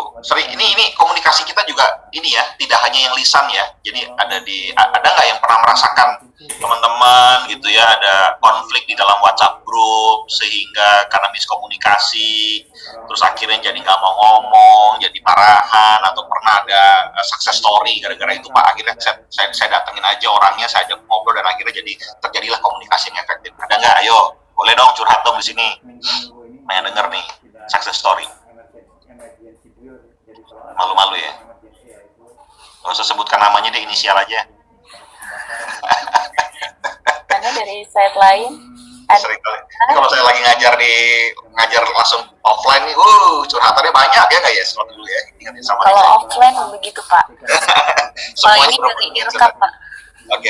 ini komunikasi kita juga ini ya, tidak hanya yang lisan ya. Jadi ada nggak yang pernah merasakan teman-teman gitu ya, ada konflik di dalam WhatsApp group sehingga karena miskomunikasi, terus akhirnya jadi nggak mau ngomong, jadi marahan, atau pernah ada success story gara-gara itu Pak, akhirnya saya datengin aja orangnya, saya ajak ngobrol dan akhirnya terjadilah komunikasi yang efektif. Ada nggak? Ayo, boleh dong curhat dong di sini. Pengen denger nih success story. Malu-malu ya. Gak usah sebutkan namanya deh, inisial aja. Karena dari site lain Sering kali. Kalau saya lagi ngajar langsung offline nih, curhatannya banyak ya nggak ya? Waktu dulu ya, ingatin sama kalau saya. offline begitu Pak. Kalau ini dari direkam Pak. Oke.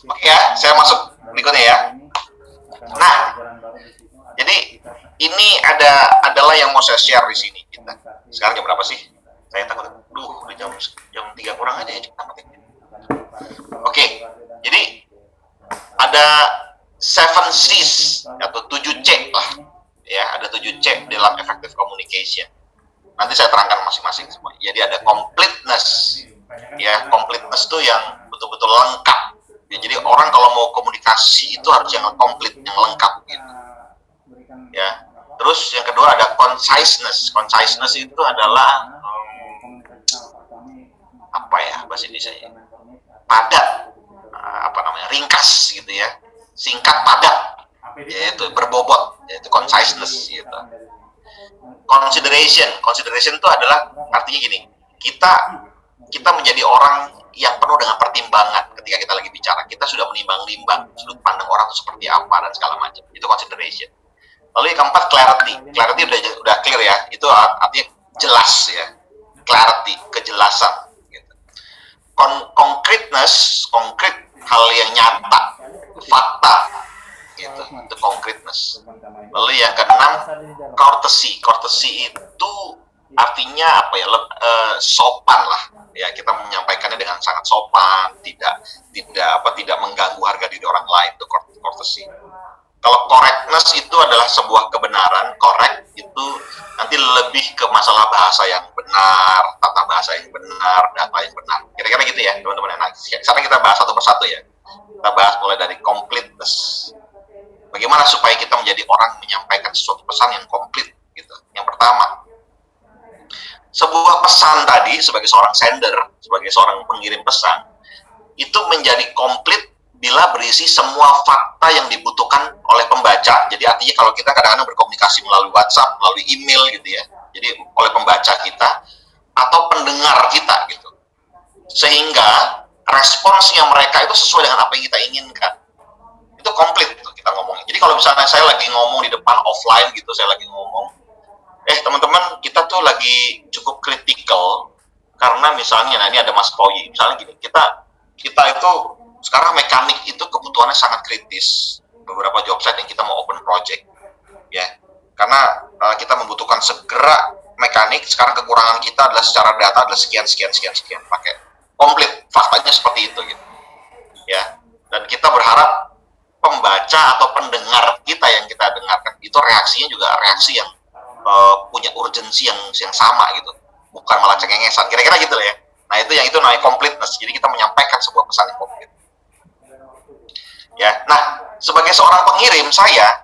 Oke ya, saya masuk berikutnya ya. Nah, jadi ini adalah yang mau saya share di sini kita. Sekarang jam berapa sih? Saya takut, udah jam 3 kurang aja ya. Oke, jadi ada 7 C's atau 7 C lah. Ya, ada 7 C dalam effective communication. Nanti saya terangkan masing-masing semua. Jadi ada completeness. Ya, completeness itu yang betul-betul lengkap. Ya, jadi orang kalau mau komunikasi itu harus yang komplit, yang lengkap gitu. Ya. Terus yang kedua ada conciseness. Conciseness itu adalah apa ya bahasa Indonesia? Padat. Ringkas gitu ya. Singkat padat. Yaitu berbobot, yaitu conciseness gitu. Consideration itu adalah artinya gini. Kita menjadi orang yang penuh dengan pertimbangan ketika kita lagi bicara. Kita sudah menimbang-nimbang sudut pandang orang itu seperti apa dan segala macam. Itu consideration. Lalu yang keempat clarity. Clarity udah clear ya. Itu artinya jelas ya. Clarity, kejelasan. Gitu. Concreteness, konkret, hal yang nyata, fakta. Gitu. Itu concreteness. Lalu yang keenam, courtesy. Courtesy itu artinya apa ya? Sopan lah. Ya, kita menyampaikannya dengan sangat sopan, tidak mengganggu harga diri orang lain. Itu courtesy. Kalau correctness itu adalah sebuah kebenaran, correct itu nanti lebih ke masalah bahasa yang benar, tata bahasa yang benar, data yang benar. Kira-kira gitu ya, teman-teman. Nah, sekarang kita bahas satu persatu ya. Kita bahas mulai dari completeness. Bagaimana supaya kita menjadi orang menyampaikan sesuatu pesan yang komplit gitu. Yang pertama, sebuah pesan tadi sebagai seorang sender, sebagai seorang pengirim pesan, itu menjadi komplit bila berisi semua fakta yang dibutuhkan oleh pembaca. Jadi artinya kalau kita kadang-kadang berkomunikasi melalui WhatsApp, melalui email gitu ya, jadi oleh pembaca kita atau pendengar kita gitu, sehingga responsnya mereka itu sesuai dengan apa yang kita inginkan. Itu komplit gitu kita ngomongin. Jadi kalau misalnya saya lagi ngomong di depan offline gitu, saya lagi ngomong, teman-teman, kita tuh lagi cukup kritikal karena misalnya, nah ini ada Mas Poyi, misalnya gini, kita itu sekarang mekanik itu kebutuhannya sangat kritis. Beberapa job site yang kita mau open project, ya, karena kita membutuhkan segera mekanik. Sekarang kekurangan kita adalah secara data adalah sekian, pakai komplit, faktanya seperti itu gitu, ya. Dan kita berharap pembaca atau pendengar kita yang kita dengarkan itu reaksinya juga reaksi yang punya urgensi yang sama gitu, bukan malah cengengesan, kira-kira gitu lah ya. Nah itu namanya completeness. Jadi kita menyampaikan sebuah pesan yang komplit. Ya, nah sebagai seorang pengirim saya,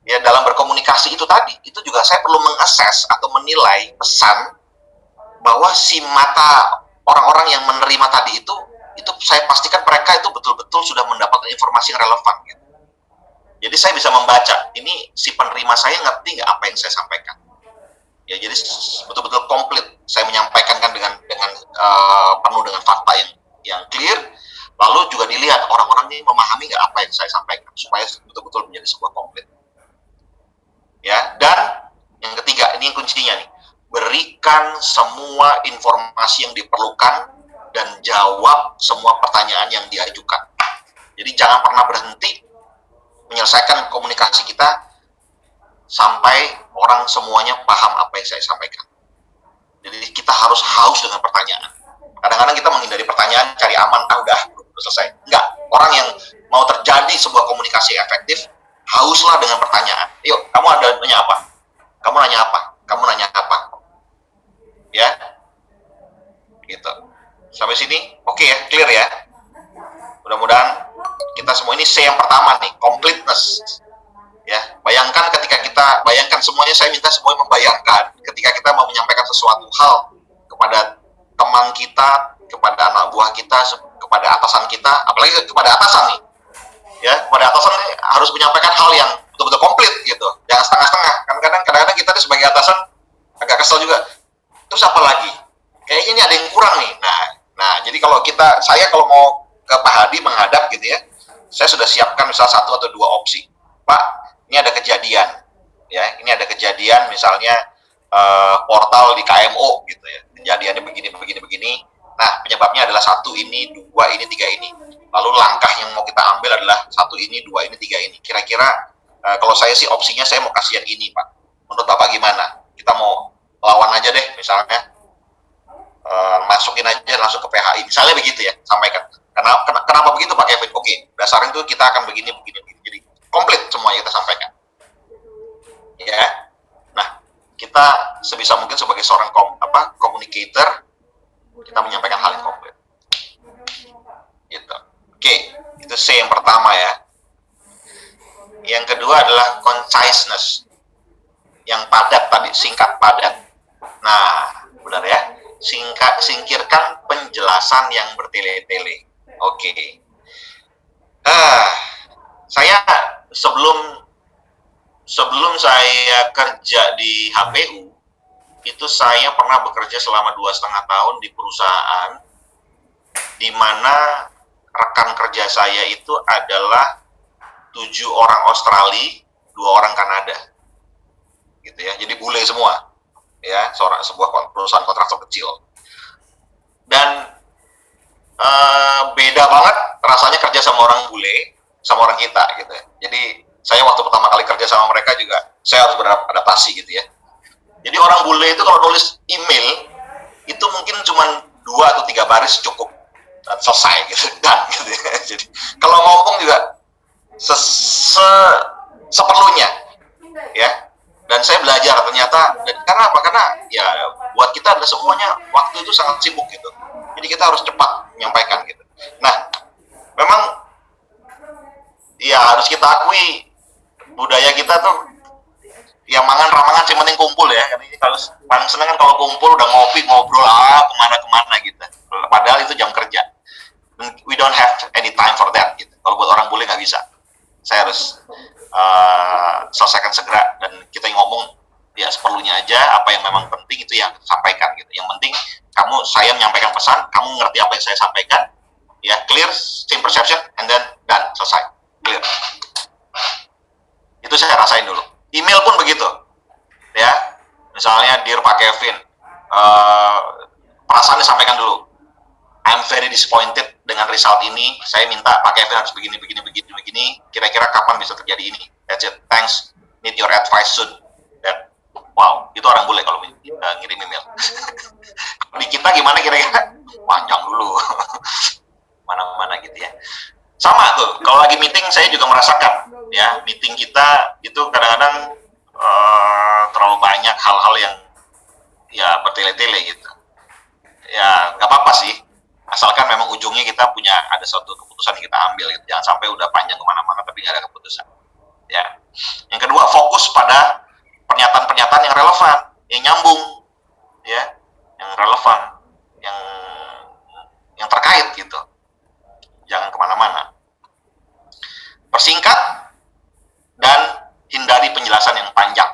ya dalam berkomunikasi itu tadi, itu juga saya perlu mengakses atau menilai pesan bahwa si mata orang-orang yang menerima tadi itu saya pastikan mereka itu betul-betul sudah mendapatkan informasi yang relevan gitu. Jadi saya bisa membaca, ini si penerima saya ngerti nggak apa yang saya sampaikan. Ya, jadi betul-betul komplit saya menyampaikan kan dengan penuh dengan fakta yang clear. Lalu juga dilihat orang-orang ini memahami nggak apa yang saya sampaikan supaya betul-betul menjadi sebuah komplit. Ya, dan yang ketiga, ini yang kuncinya nih, berikan semua informasi yang diperlukan dan jawab semua pertanyaan yang diajukan. Jadi jangan pernah berhenti menyelesaikan komunikasi kita sampai orang semuanya paham apa yang saya sampaikan. Jadi kita harus haus dengan pertanyaan. Kadang-kadang kita menghindari pertanyaan, cari aman, udah selesai. Enggak, orang yang mau terjadi sebuah komunikasi efektif, hauslah dengan pertanyaan. Yuk, kamu ada nanya apa? Kamu nanya apa? Kamu nanya apa? Ya, gitu. Sampai sini, oke ya, clear ya. Mudah-mudahan kita semua ini C yang pertama nih, completeness. Ya, bayangkan semuanya, saya minta semuanya membayangkan ketika kita mau menyampaikan sesuatu hal kepada teman kita, kepada anak buah kita, kepada atasan kita, apalagi kepada atasan nih. Ya, kepada atasan nih, harus menyampaikan hal yang betul-betul komplit gitu, jangan setengah-setengah. Kadang-kadang kita nih sebagai atasan agak kesel juga. Terus apa lagi? Kayaknya ini ada yang kurang nih. Nah, jadi kalau saya kalau mau ke Pak Hadi menghadap gitu ya, saya sudah siapkan misalnya 1 atau 2 opsi. Pak, ini ada kejadian, ya, ini ada kejadian misalnya portal di KMO gitu ya, kejadiannya begini. Nah, penyebabnya adalah 1 ini, 2 ini, 3 ini. Lalu langkah yang mau kita ambil adalah 1 ini, 2 ini, 3 ini. Kira-kira kalau saya sih opsinya saya mau kasih yang ini, Pak. Menurut Bapak gimana? Kita mau lawan aja deh, misalnya masukin aja langsung ke PHI, misalnya begitu ya, sampaikan. Kenapa begitu Pak Kevin? Oke, dasarnya itu kita akan begini. Jadi komplit semuanya kita sampaikan. Ya, nah kita sebisa mungkin sebagai seorang communicator, kita menyampaikan hal yang komplit. Gitu. Oke, itu C yang pertama ya. Yang kedua adalah conciseness, yang padat tadi, singkat padat. Nah, benar ya. Singkirkan penjelasan yang bertele-tele. Oke. Saya sebelum saya kerja di HPU, itu saya pernah bekerja selama 2,5 tahun di perusahaan di mana rekan kerja saya itu adalah 7 orang Australia, 2 orang Kanada. Gitu ya. Jadi bule semua. Ya, sebuah perusahaan kontraktor kecil. Dan beda banget rasanya kerja sama orang bule sama orang kita gitu ya. Jadi saya waktu pertama kali kerja sama mereka juga saya harus beradaptasi gitu ya. Jadi orang bule itu kalau nulis email itu mungkin cuma 2 atau 3 baris cukup dan selesai gitu dan gitu ya. Jadi kalau ngomong juga seperlunya ya. Dan saya belajar ternyata, karena apa? Karena ya buat kita adalah semuanya waktu itu sangat sibuk gitu. Jadi kita harus cepat menyampaikan gitu. Nah, memang ya harus kita akui budaya kita tuh ya mangan ramangan sih penting kumpul ya. Karena ini kalau paling seneng kan kalau kumpul udah ngopi ngobrol kemana-kemana gitu. Padahal itu jam kerja. We don't have any time for that gitu. Kalau buat orang bule nggak bisa. Saya harus selesaikan segera dan kita ngomong ya seperlunya aja, apa yang memang penting itu yang sampaikan gitu. Yang penting saya menyampaikan pesan, kamu ngerti apa yang saya sampaikan, ya clear, same perception, and then done, selesai, clear. Itu saya rasain dulu. Email pun begitu, ya. Misalnya dear Pak Kevin, perasaan disampaikan dulu. I'm very disappointed dengan result ini. Saya minta Pak Kevin harus begini. Kira-kira kapan bisa terjadi ini? That's it. Thanks. Need your advice soon. Dan wow, itu orang bule kalau ngirim email. Di kita gimana kira-kira? Panjang dulu. Mana-mana gitu ya. Sama tuh. Kalau lagi meeting saya juga merasakan. Ya, meeting kita itu kadang-kadang terlalu banyak hal-hal yang ya bertele-tele gitu. Ya nggak apa-apa sih. Asalkan memang ujungnya kita punya ada suatu keputusan yang kita ambil gitu. Jangan sampai udah panjang kemana-mana tapi nggak ada keputusan. Ya. Yang kedua, fokus pada pernyataan-pernyataan yang relevan, yang nyambung, ya, yang relevan, yang terkait gitu. Jangan kemana-mana. Persingkat dan hindari penjelasan yang panjang.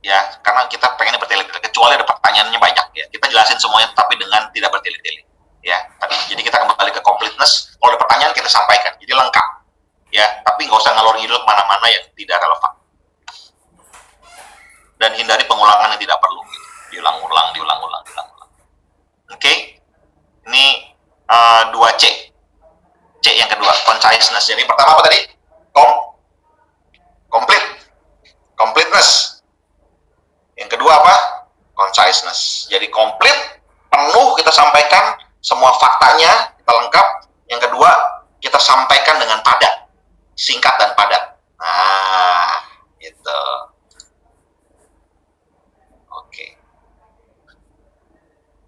Ya, karena kita pengennya bertele-tele. Kecuali ada pertanyaannya banyak ya. Kita jelasin semuanya tapi dengan tidak bertele-tele. Ya, jadi kita kembali ke completeness. Kalau ada pertanyaan kita sampaikan, jadi lengkap. Ya, tapi nggak usah ngalor ngidul kemana-mana yang tidak relevan. Dan hindari pengulangan yang tidak perlu. Gitu. Diulang-ulang. Oke? Ini 2C. C yang kedua, conciseness. Jadi pertama apa tadi? Completeness. Yang kedua apa? Conciseness. Jadi komplit, penuh kita sampaikan. Semua faktanya kita lengkap. Yang kedua, kita sampaikan dengan padat, singkat dan padat. Nah, gitu. Oke.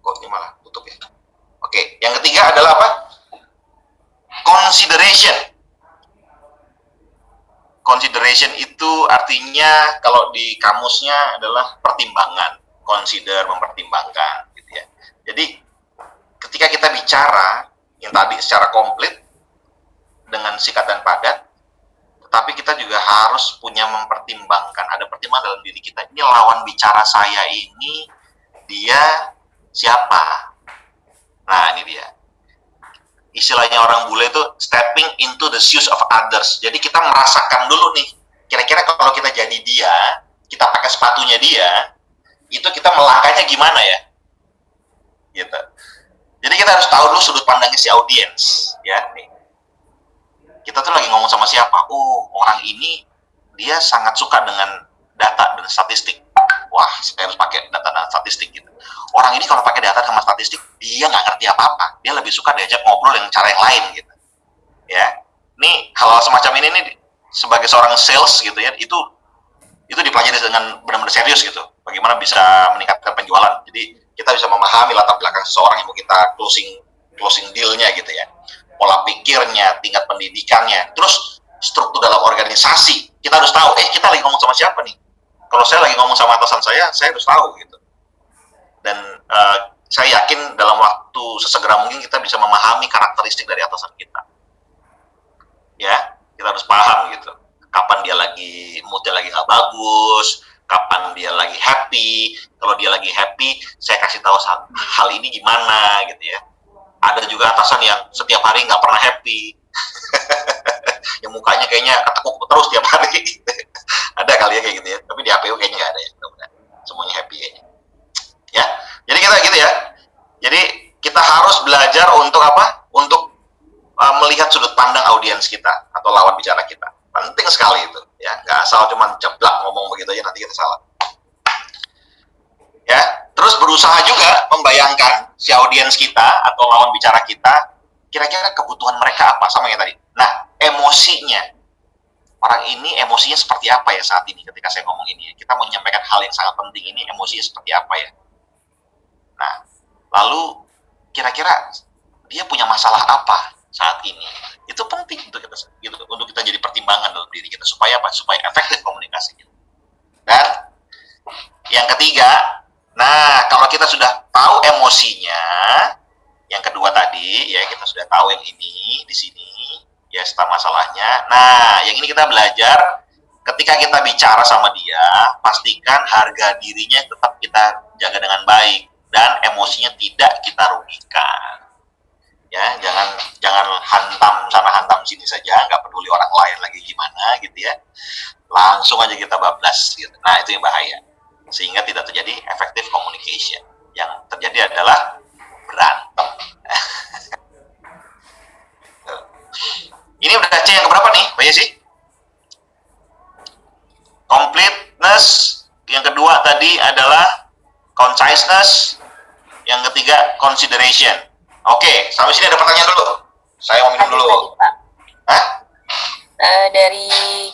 Kok ini malah tutup ya? Oke. Yang ketiga adalah apa? Consideration. Consideration itu artinya kalau di kamusnya adalah pertimbangan. Consider, mempertimbangkan, gitu ya. Jadi ketika kita bicara yang tadi secara komplit dengan singkat dan padat, tetapi kita juga harus punya mempertimbangkan. Ada pertimbangan dalam diri kita. Ini lawan bicara saya ini, dia siapa? Nah, ini dia. Istilahnya orang bule itu stepping into the shoes of others. Jadi kita merasakan dulu nih, kira-kira kalau kita jadi dia, kita pakai sepatunya dia, itu kita melangkahnya gimana ya? Gitu. Jadi kita harus tahu dulu sudut pandangnya si audiens, ya. Nih. Kita tuh lagi ngomong sama siapa? Oh, orang ini dia sangat suka dengan data dan statistik. Wah, saya harus pakai data dan statistik gitu. Orang ini kalau pakai data sama statistik, dia nggak ngerti apa-apa. Dia lebih suka diajak ngobrol dengan cara yang lain gitu. Ya, nih hal semacam ini nih sebagai seorang sales gitu ya, itu dipelajari dengan benar-benar serius gitu. Bagaimana bisa meningkatkan penjualan. Jadi kita bisa memahami latar belakang seseorang yang mau kita closing deal-nya gitu ya. Pola pikirnya, tingkat pendidikannya, terus struktur dalam organisasi. Kita harus tahu, kita lagi ngomong sama siapa nih? Kalau saya lagi ngomong sama atasan saya harus tahu gitu. Dan saya yakin dalam waktu sesegera mungkin kita bisa memahami karakteristik dari atasan kita. Ya, kita harus paham gitu. Kapan dia lagi moodnya lagi nggak bagus, kapan dia lagi happy. Kalau dia lagi happy, saya kasih tahu hal ini gimana gitu ya. Ada juga atasan yang setiap hari nggak pernah happy. Yang mukanya kayaknya ketekuk terus tiap hari. Ada kali ya kayak gitu ya. Tapi di APU kayaknya nggak ada ya. Semuanya happy kayaknya. Ya, jadi kita gitu ya. Jadi kita harus belajar untuk apa? Untuk melihat sudut pandang audiens kita atau lawan bicara kita. Penting sekali itu, ya. Nggak asal cuma jeblak ngomong begitu aja nanti kita salah. Ya, terus berusaha juga membayangkan si audiens kita atau lawan bicara kita, kira-kira kebutuhan mereka apa sama yang tadi. Nah, emosinya. Orang ini emosinya seperti apa ya saat ini ketika saya ngomong ini? Kita mau menyampaikan hal yang sangat penting ini, emosinya seperti apa ya? Nah, lalu kira-kira dia punya masalah apa saat ini? Itu penting untuk kita, gitu, untuk kita jadi pertimbangan dalam diri kita supaya apa? Supaya efektif komunikasi kita. Dan yang ketiga, nah kalau kita sudah tahu emosinya, yang kedua tadi ya kita sudah tahu yang ini di sini ya start masalahnya. Nah, yang ini kita belajar ketika kita bicara sama dia, pastikan harga dirinya tetap kita jaga dengan baik dan emosinya tidak kita rugikan. Ya, jangan hantam sana hantam sini saja, nggak peduli orang lain lagi gimana gitu ya. Langsung aja kita bablas gitu. Nah, itu yang bahaya. Sehingga tidak terjadi effective communication. Yang terjadi adalah berantem. Ini udah C yang keberapa nih, Mbak Yesi? Completeness. Yang kedua tadi adalah conciseness. Yang ketiga consideration. Oke, sampai sini ada pertanyaan dulu. Saya mau minum dulu. Tadi, Pak. Hah? Dari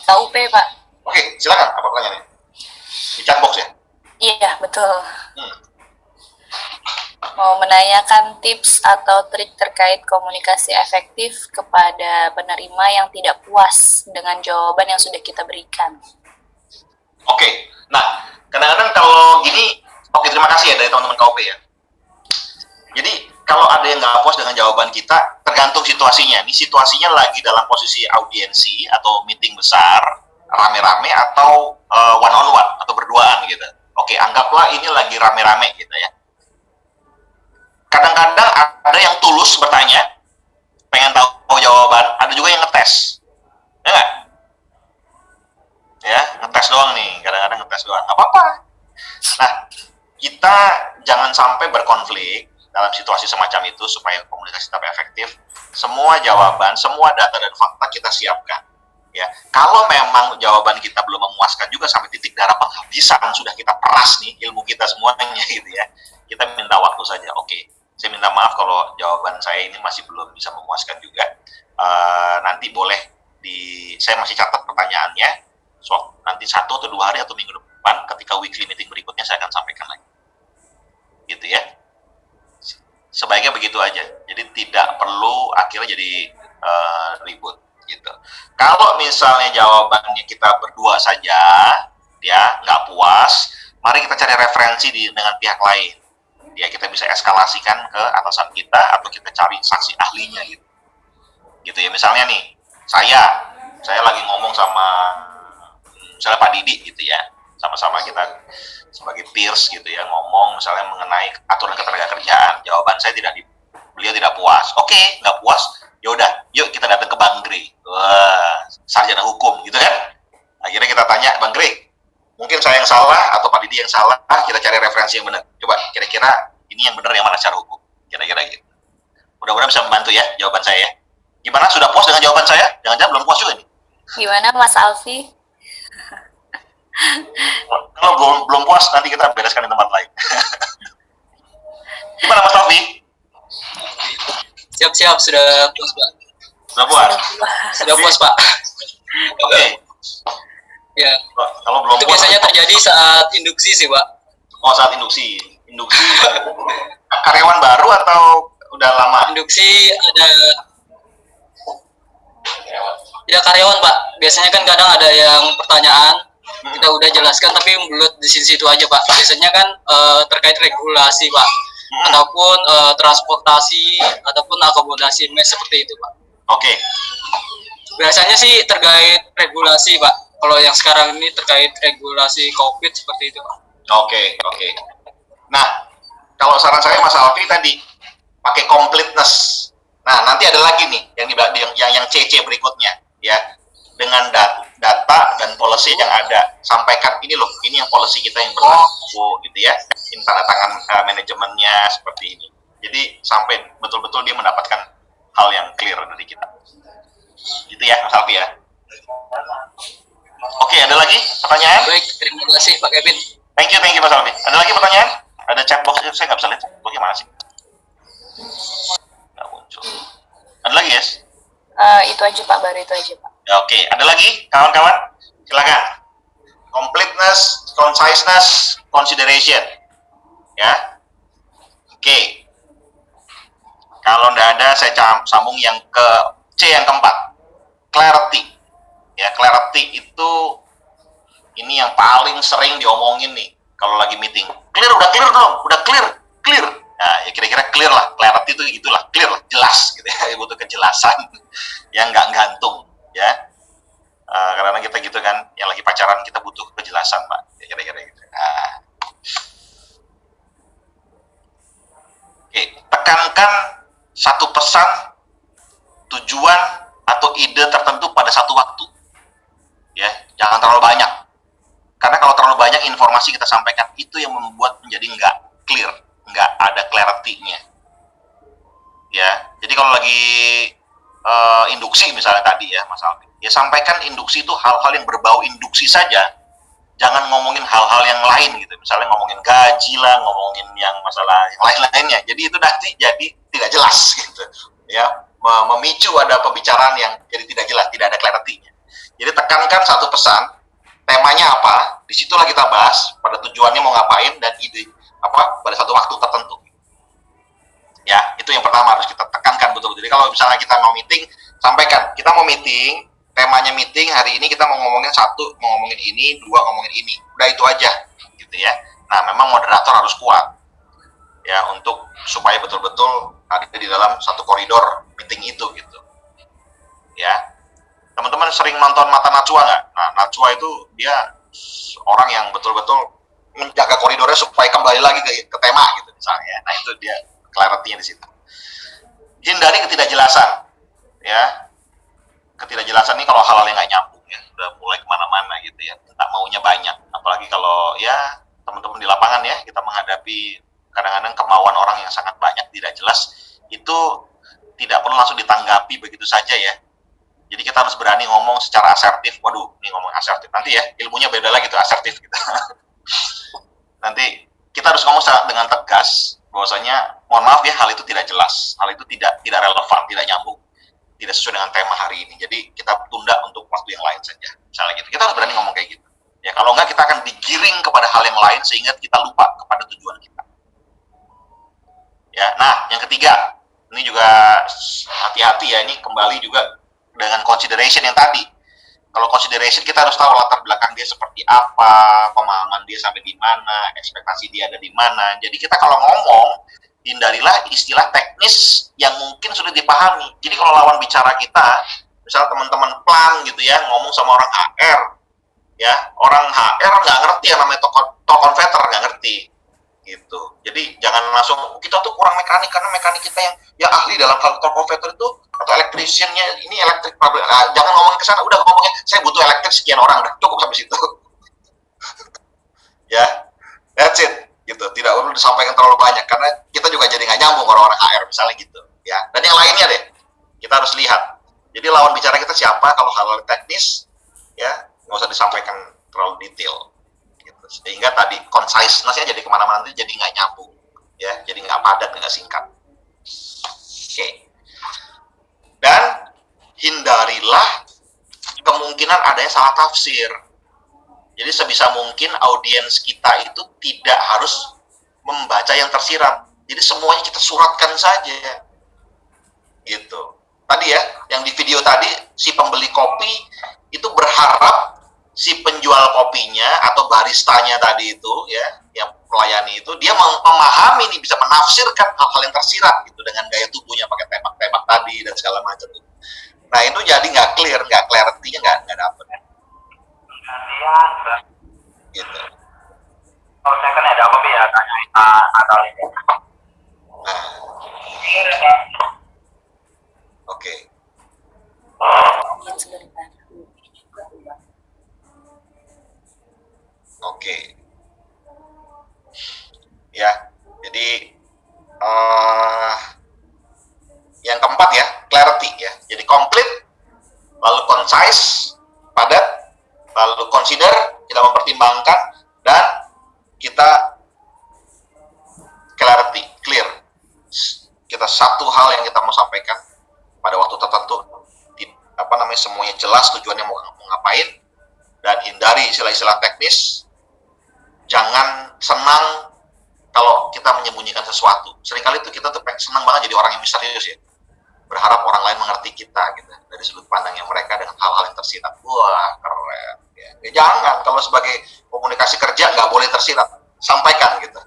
KUP, Pak. Oke, silakan. Apa pertanyaannya? Di chat box ya? Iya, betul. Hmm. Mau menanyakan tips atau trik terkait komunikasi efektif kepada penerima yang tidak puas dengan jawaban yang sudah kita berikan. Oke, nah kadang-kadang kalau gini, oke terima kasih ya dari teman-teman KOP ya. Jadi kalau ada yang nggak puas dengan jawaban kita, tergantung situasinya. Ini situasinya lagi dalam posisi audiensi atau meeting besar, rame-rame atau one on one atau berduaan gitu. Oke, anggaplah ini lagi rame-rame gitu ya. Kadang-kadang ada yang tulus bertanya, pengen tahu jawaban, ada juga yang ngetes. Ya nggak? Ya, ngetes doang nih, kadang-kadang ngetes doang. Nggak apa-apa. Nah, kita jangan sampai berkonflik dalam situasi semacam itu supaya komunikasi tetap efektif. Semua jawaban, semua data dan fakta kita siapkan. Ya, kalau memang jawaban kita belum memuaskan juga sampai titik darah penghabisan, sudah kita peras nih ilmu kita semuanya gitu ya. Kita minta waktu saja. Oke, saya minta maaf kalau jawaban saya ini masih belum bisa memuaskan juga. Nanti boleh saya masih catat pertanyaannya. So, nanti 1 atau 2 hari atau minggu depan ketika weekly meeting berikutnya saya akan sampaikan lagi. Gitu ya. Sebaiknya begitu aja. Jadi tidak perlu akhirnya jadi ribut gitu. Kalau misalnya jawabannya kita berdua saja, ya nggak puas, mari kita cari referensi dengan pihak lain. Ya kita bisa eskalasikan ke atasan kita atau kita cari saksi ahlinya gitu. Gitu ya, misalnya nih, saya lagi ngomong sama misalnya Pak Didi gitu ya, sama-sama kita sebagai peers gitu ya, ngomong misalnya mengenai aturan ketenagakerjaan. Jawaban saya beliau tidak puas. Oke, nggak puas, yaudah, yuk kita datang ke Bang Grey, sarjana hukum gitu kan. Akhirnya kita tanya, Bang Grey, mungkin saya yang salah atau Pak Didi yang salah, kita cari referensi yang benar. Coba kira-kira ini yang benar yang mana secara hukum, kira-kira gitu. Mudah-mudahan bisa membantu ya jawaban saya ya. Gimana, sudah puas dengan jawaban saya? Jangan-jangan belum puas juga nih. Gimana Mas Alfi? Kalau belum puas, nanti kita bereskan di tempat lain. Gimana Mas Alfi? Siap, sudah puas, Pak. Sudah puas? Sudah puas, Pak. Oke. Ya. Kalau belum itu puas, biasanya terjadi saat induksi sih, Pak. Oh, saat induksi. Induksi karyawan baru atau udah lama? Induksi ada karyawan, Pak. Biasanya kan kadang ada yang pertanyaan, kita udah jelaskan tapi belum di situ aja, Pak. Biasanya kan terkait regulasi, Pak. Ataupun transportasi ataupun akomodasi mes seperti itu, Pak. Oke. Biasanya sih terkait regulasi, Pak. Kalau yang sekarang ini terkait regulasi COVID seperti itu, Pak. Oke. Nah, kalau saran saya Mas Alfi tadi pakai completeness. Nah, nanti ada lagi nih yang CC berikutnya ya. Dengan data dan policy yang ada, sampaikan ini loh, ini yang policy kita yang berlaku gitu ya. Ini tanda tangan manajemennya seperti ini. Jadi sampai betul-betul dia mendapatkan hal yang clear dari kita. Gitu ya Mas Alfi ya. Oke, ada lagi pertanyaan? Baik, terima kasih Pak Kevin. Thank you Mas Alfi. Ada lagi pertanyaan? Ada chat box itu saya nggak bisa lihat. Bagaimana sih? Nggak muncul. Ada lagi yes? Itu aja Pak, baru itu aja Pak. Ya, oke, ada lagi kawan-kawan? Silakan. Completeness, conciseness, consideration. Ya. Oke. Kalau nggak ada, saya sambung yang ke C yang keempat. Clarity. Ya, clarity itu ini yang paling sering diomongin nih kalau lagi meeting, udah clear belum? Udah clear. Nah, ya kira-kira clear lah, clarity itu gitulah, clear lah, jelas gitu ya, butuh kejelasan yang nggak gantung ya. Karena kita gitu kan, yang lagi pacaran kita butuh kejelasan, Pak, ya, kira-kira gitu. Nah. Oke, tekankan satu pesan, tujuan atau ide tertentu pada satu waktu. Ya, jangan terlalu banyak. Karena kalau terlalu banyak informasi kita sampaikan, itu yang membuat menjadi nggak clear, nggak ada clarity-nya. Ya, jadi kalau lagi induksi misalnya tadi ya, Mas Alvin, ya sampaikan induksi itu hal-hal yang berbau induksi saja. Jangan ngomongin hal-hal yang lain gitu. Misalnya ngomongin gaji lah, ngomongin yang masalah yang lain-lainnya. Jadi itu nanti jadi tidak jelas gitu. Ya, memicu ada pembicaraan yang jadi tidak jelas, tidak ada clarity-nya. Jadi tekankan satu pesan, temanya apa, disitulah kita bahas, pada tujuannya mau ngapain, dan ide apa pada satu waktu tertentu. Ya, itu yang pertama harus kita tekankan betul-betul. Jadi kalau misalnya kita mau meeting, sampaikan, kita mau meeting, temanya meeting, hari ini kita mau ngomongin satu, mau ngomongin ini, dua ngomongin ini. Udah itu aja, gitu ya. Nah, memang moderator harus kuat, ya, untuk supaya betul-betul ada di dalam satu koridor meeting itu, gitu. Ya. Teman-teman sering nonton Mata Najwa nggak? Nah, Najwa itu dia orang yang betul-betul menjaga koridornya supaya kembali lagi ke tema gitu misalnya. Nah, itu dia clarity-nya di situ. Hindari ketidakjelasan, ya. Ketidakjelasan ini kalau hal-hal yang nggak nyambung ya, udah mulai kemana-mana gitu ya, tak maunya banyak. Apalagi kalau ya teman-teman di lapangan ya, kita menghadapi kadang-kadang kemauan orang yang sangat banyak, tidak jelas, itu tidak perlu langsung ditanggapi begitu saja ya. Jadi kita harus berani ngomong secara asertif. Waduh, ini ngomong asertif. Nanti ya, ilmunya beda lagi tuh asertif gitu. Nanti kita harus ngomong dengan tegas, bahwasanya, mohon maaf ya, hal itu tidak jelas. Hal itu tidak relevan, tidak nyambung. Tidak sesuai dengan tema hari ini. Jadi kita tunda untuk waktu yang lain saja. Misalnya gitu. Kita harus berani ngomong kayak gitu. Ya, kalau enggak kita akan digiring kepada hal yang lain sehingga kita lupa kepada tujuan kita. Ya, nah, yang ketiga, ini juga hati-hati ya, ini kembali juga dengan consideration yang tadi. Kalau consideration kita harus tahu latar belakang dia seperti apa, pemahaman dia sampai di mana, ekspektasi dia ada di mana. Jadi kita kalau ngomong, hindarilah istilah teknis yang mungkin sudah dipahami. Jadi kalau lawan bicara kita, misalnya teman-teman plan gitu ya, ngomong sama orang HR, ya, orang HR nggak ngerti yang namanya toko converter, nggak ngerti. Gitu. Jadi jangan langsung kita tuh kurang mekanik karena mekanik kita yang ahli dalam hal converter itu atau electrician-nya ini elektrik problem. Jangan ngomongin ke sana, udah ngomongin saya butuh elektrik sekian orang, udah cukup sampai situ. Ya, that's it. Gitu. Tidak perlu disampaikan terlalu banyak karena kita juga jadi nggak nyambung orang-orang HR misalnya gitu. Ya, dan yang lainnya deh kita harus lihat. Jadi lawan bicara kita siapa, kalau hal-hal teknis ya nggak usah disampaikan terlalu detail. Sehingga tadi concise-nya jadi kemana-mana itu jadi nggak nyambung ya, jadi nggak padat, nggak singkat. Oke. Dan hindarilah kemungkinan adanya salah tafsir. Jadi sebisa mungkin audiens kita itu tidak harus membaca yang tersirat, jadi semuanya kita suratkan saja gitu. Tadi ya yang di video tadi, si pembeli kopi itu berharap si penjual kopinya atau baristanya tadi itu ya, yang melayani itu, dia memahami nih, bisa menafsirkan hal-hal yang tersirat gitu dengan gaya tubuhnya pakai tembak-tembak tadi dan segala macam itu. Nah itu jadi nggak clear, nggak clarity-nya nggak dapet. Gitu. Oh, saya kan ada kopi ya, tanya Natal ini. Nah. Oke. Oke. Ya, jadi yang keempat ya, clarity ya. Jadi complete, lalu concise, padat, lalu consider, kita mempertimbangkan, dan kita clarity, clear. Kita satu hal yang kita mau sampaikan pada waktu tertentu, semuanya jelas tujuannya mau ngapain, dan hindari istilah-istilah teknis. Jangan senang kalau kita menyembunyikan sesuatu. Seringkali itu kita tuh senang banget jadi orang yang misterius ya, berharap orang lain mengerti kita gitu dari sudut pandangnya mereka dengan hal-hal yang tersirat. Wah keren ya. Jangan, kalau sebagai komunikasi kerja nggak boleh tersirat. sampaikan gitu.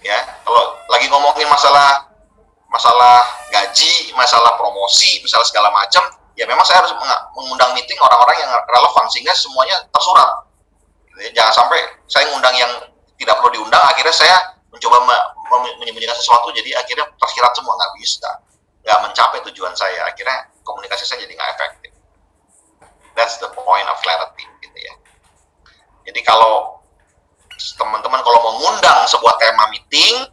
Ya, kalau lagi ngomongin masalah gaji, masalah promosi, misalnya segala macam, ya memang saya harus mengundang meeting orang-orang yang relevan sehingga semuanya tersurat. Jangan sampai saya ngundang yang tidak perlu diundang, akhirnya saya mencoba menyembunyikan sesuatu, jadi akhirnya tersirat semua, nggak bisa, nggak mencapai tujuan saya, akhirnya komunikasi saya jadi nggak efektif. That's the point of clarity, gitu ya. Jadi kalau teman-teman kalau mau ngundang sebuah tema meeting,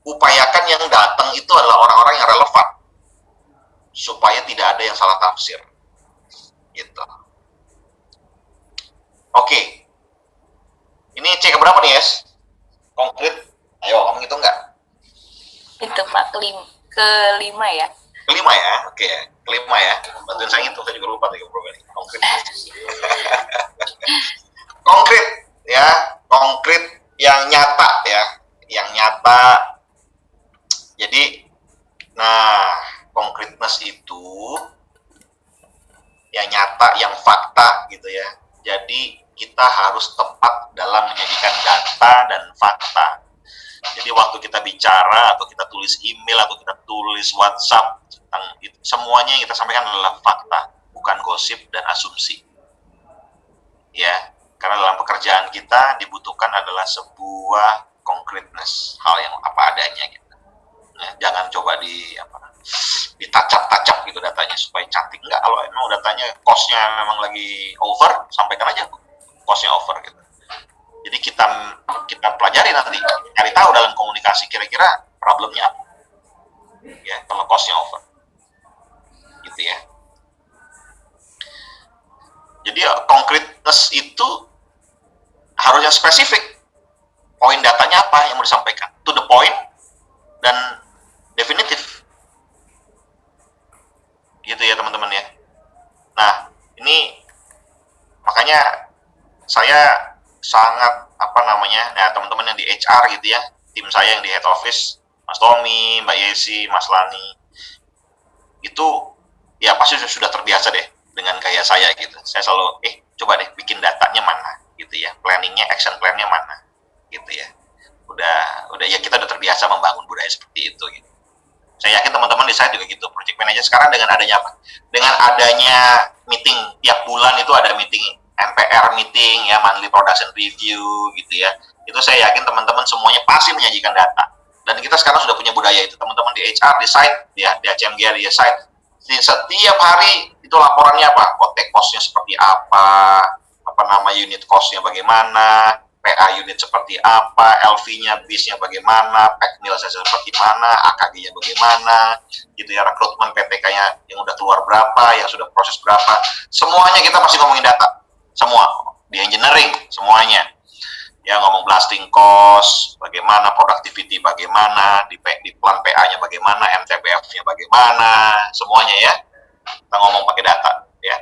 upayakan yang datang itu adalah orang-orang yang relevan, supaya tidak ada yang salah tafsir, gitu. Oke. Ini C keberapa nih, Yes? Konkret? Ayo, kamu ngitung nggak? Itu Pak, kelima ya. Kelima ya? Oke, kelima ya. Bantuin saya ngitung, saya juga lupa tadi keberapa nih. Konkret. Konkret, ya. Konkret yang nyata ya. Yang nyata. Jadi, nah, concreteness itu yang nyata, yang fakta gitu ya. Jadi kita harus tepat dalam menyajikan data dan fakta. Jadi waktu kita bicara atau kita tulis email atau kita tulis WhatsApp tentang itu, semuanya yang kita sampaikan adalah fakta, bukan gosip dan asumsi. Ya, karena dalam pekerjaan kita dibutuhkan adalah sebuah concreteness, hal yang apa adanya gitu. Nah, jangan coba ditacap-tacap gitu datanya supaya cantik. Enggak, kalau emang datanya cost-nya memang lagi over, sampaikan aja cost-nya over gitu. Jadi kita pelajari nanti, cari tahu dalam komunikasi kira-kira problemnya apa. Ya, kalau cost-nya over. Gitu ya. Jadi concreteness itu harusnya spesifik. Poin datanya apa yang mau disampaikan? To the point dan definitif. Gitu ya teman-teman ya. Nah, ini makanya saya sangat teman-teman yang di HR gitu ya, tim saya yang di head office, Mas Tommy, Mbak Yesi, Mas Lani, itu ya pasti sudah terbiasa deh dengan gaya saya gitu. Saya selalu coba deh bikin datanya mana gitu ya, planningnya, action plan-nya mana gitu ya. Udah ya, kita udah terbiasa membangun budaya seperti itu gitu. Saya yakin teman-teman di saya juga gitu. Project manager sekarang dengan adanya apa? Dengan adanya meeting tiap bulan itu ada meeting MPR meeting ya, monthly production review gitu ya. Itu saya yakin teman-teman semuanya pasti menyajikan data. Dan kita sekarang sudah punya budaya itu. Teman-teman di HR, di site, ya, di HMG, di site. Setiap hari itu laporannya apa? Kotek cost-nya seperti apa unit cost-nya bagaimana, PA unit seperti apa, LV-nya, BIS-nya bagaimana, pack meal-nya seperti mana, AKG-nya bagaimana, gitu ya, rekrutmen PTK-nya yang udah keluar berapa, yang sudah proses berapa, semuanya kita pasti ngomongin data, semua, di engineering, semuanya, ya ngomong blasting cost, bagaimana, productivity bagaimana, di plan PA-nya bagaimana, MTBF-nya bagaimana, semuanya ya, kita ngomong pakai data, ya,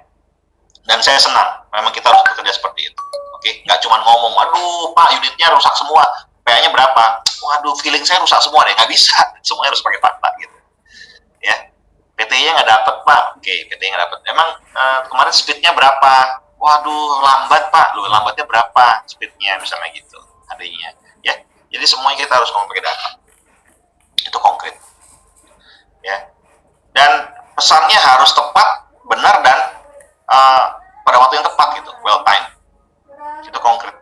dan saya senang, memang kita harus bekerja seperti itu. Oke, nggak cuma ngomong, aduh Pak unitnya rusak semua, PA-nya berapa? Waduh, feeling saya rusak semua deh, nggak bisa, semuanya harus pakai fakta gitu. Ya, PT-nya nggak dapet Pak, oke, PT-nya nggak dapet. Emang kemarin speed-nya berapa? Waduh, lambat Pak, loh lambatnya berapa speed-nya misalnya gitu, adanya. Ya, jadi semuanya kita harus ngomong pakai data. Itu konkret. Ya, dan pesannya harus tepat, benar dan pada waktu yang tepat gitu, well time. Itu konkret.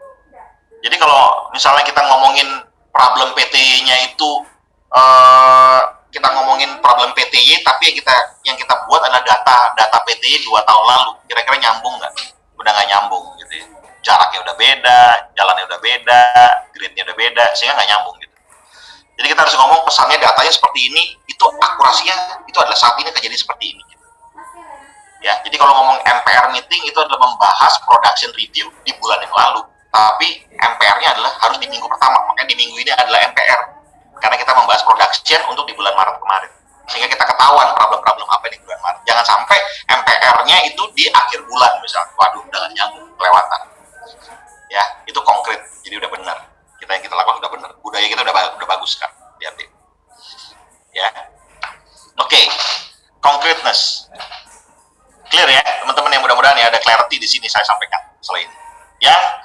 Jadi kalau misalnya kita ngomongin problem PT-nya itu kita ngomongin problem PTY, tapi yang kita buat adalah data PTY 2 tahun lalu, kira-kira nyambung nggak? Udah nggak nyambung gitu ya. Jaraknya udah beda, jalannya udah beda, grid-nya udah beda, sehingga nggak nyambung gitu. Jadi kita harus ngomong pesannya datanya seperti ini, itu akurasinya itu adalah saat ini terjadi seperti ini. Ya, jadi kalau ngomong MPR meeting itu adalah membahas production review di bulan yang lalu. Tapi MPR-nya adalah harus di minggu pertama. Makanya di minggu ini adalah MPR. Karena kita membahas production untuk di bulan Maret kemarin. Sehingga kita ketahuan problem-problem apa di bulan Maret. Jangan sampai MPR-nya itu di akhir bulan misalnya. Waduh, udah nggak nyambung, kelewatan. Ya, itu konkret. Jadi udah benar. Yang kita lakukan udah benar. Budaya kita udah bagus kan. Lihat. Ya. Oke. Concreteness. Clear ya, teman-teman yang mudah-mudahan ya ada clarity di sini saya sampaikan selain. Yang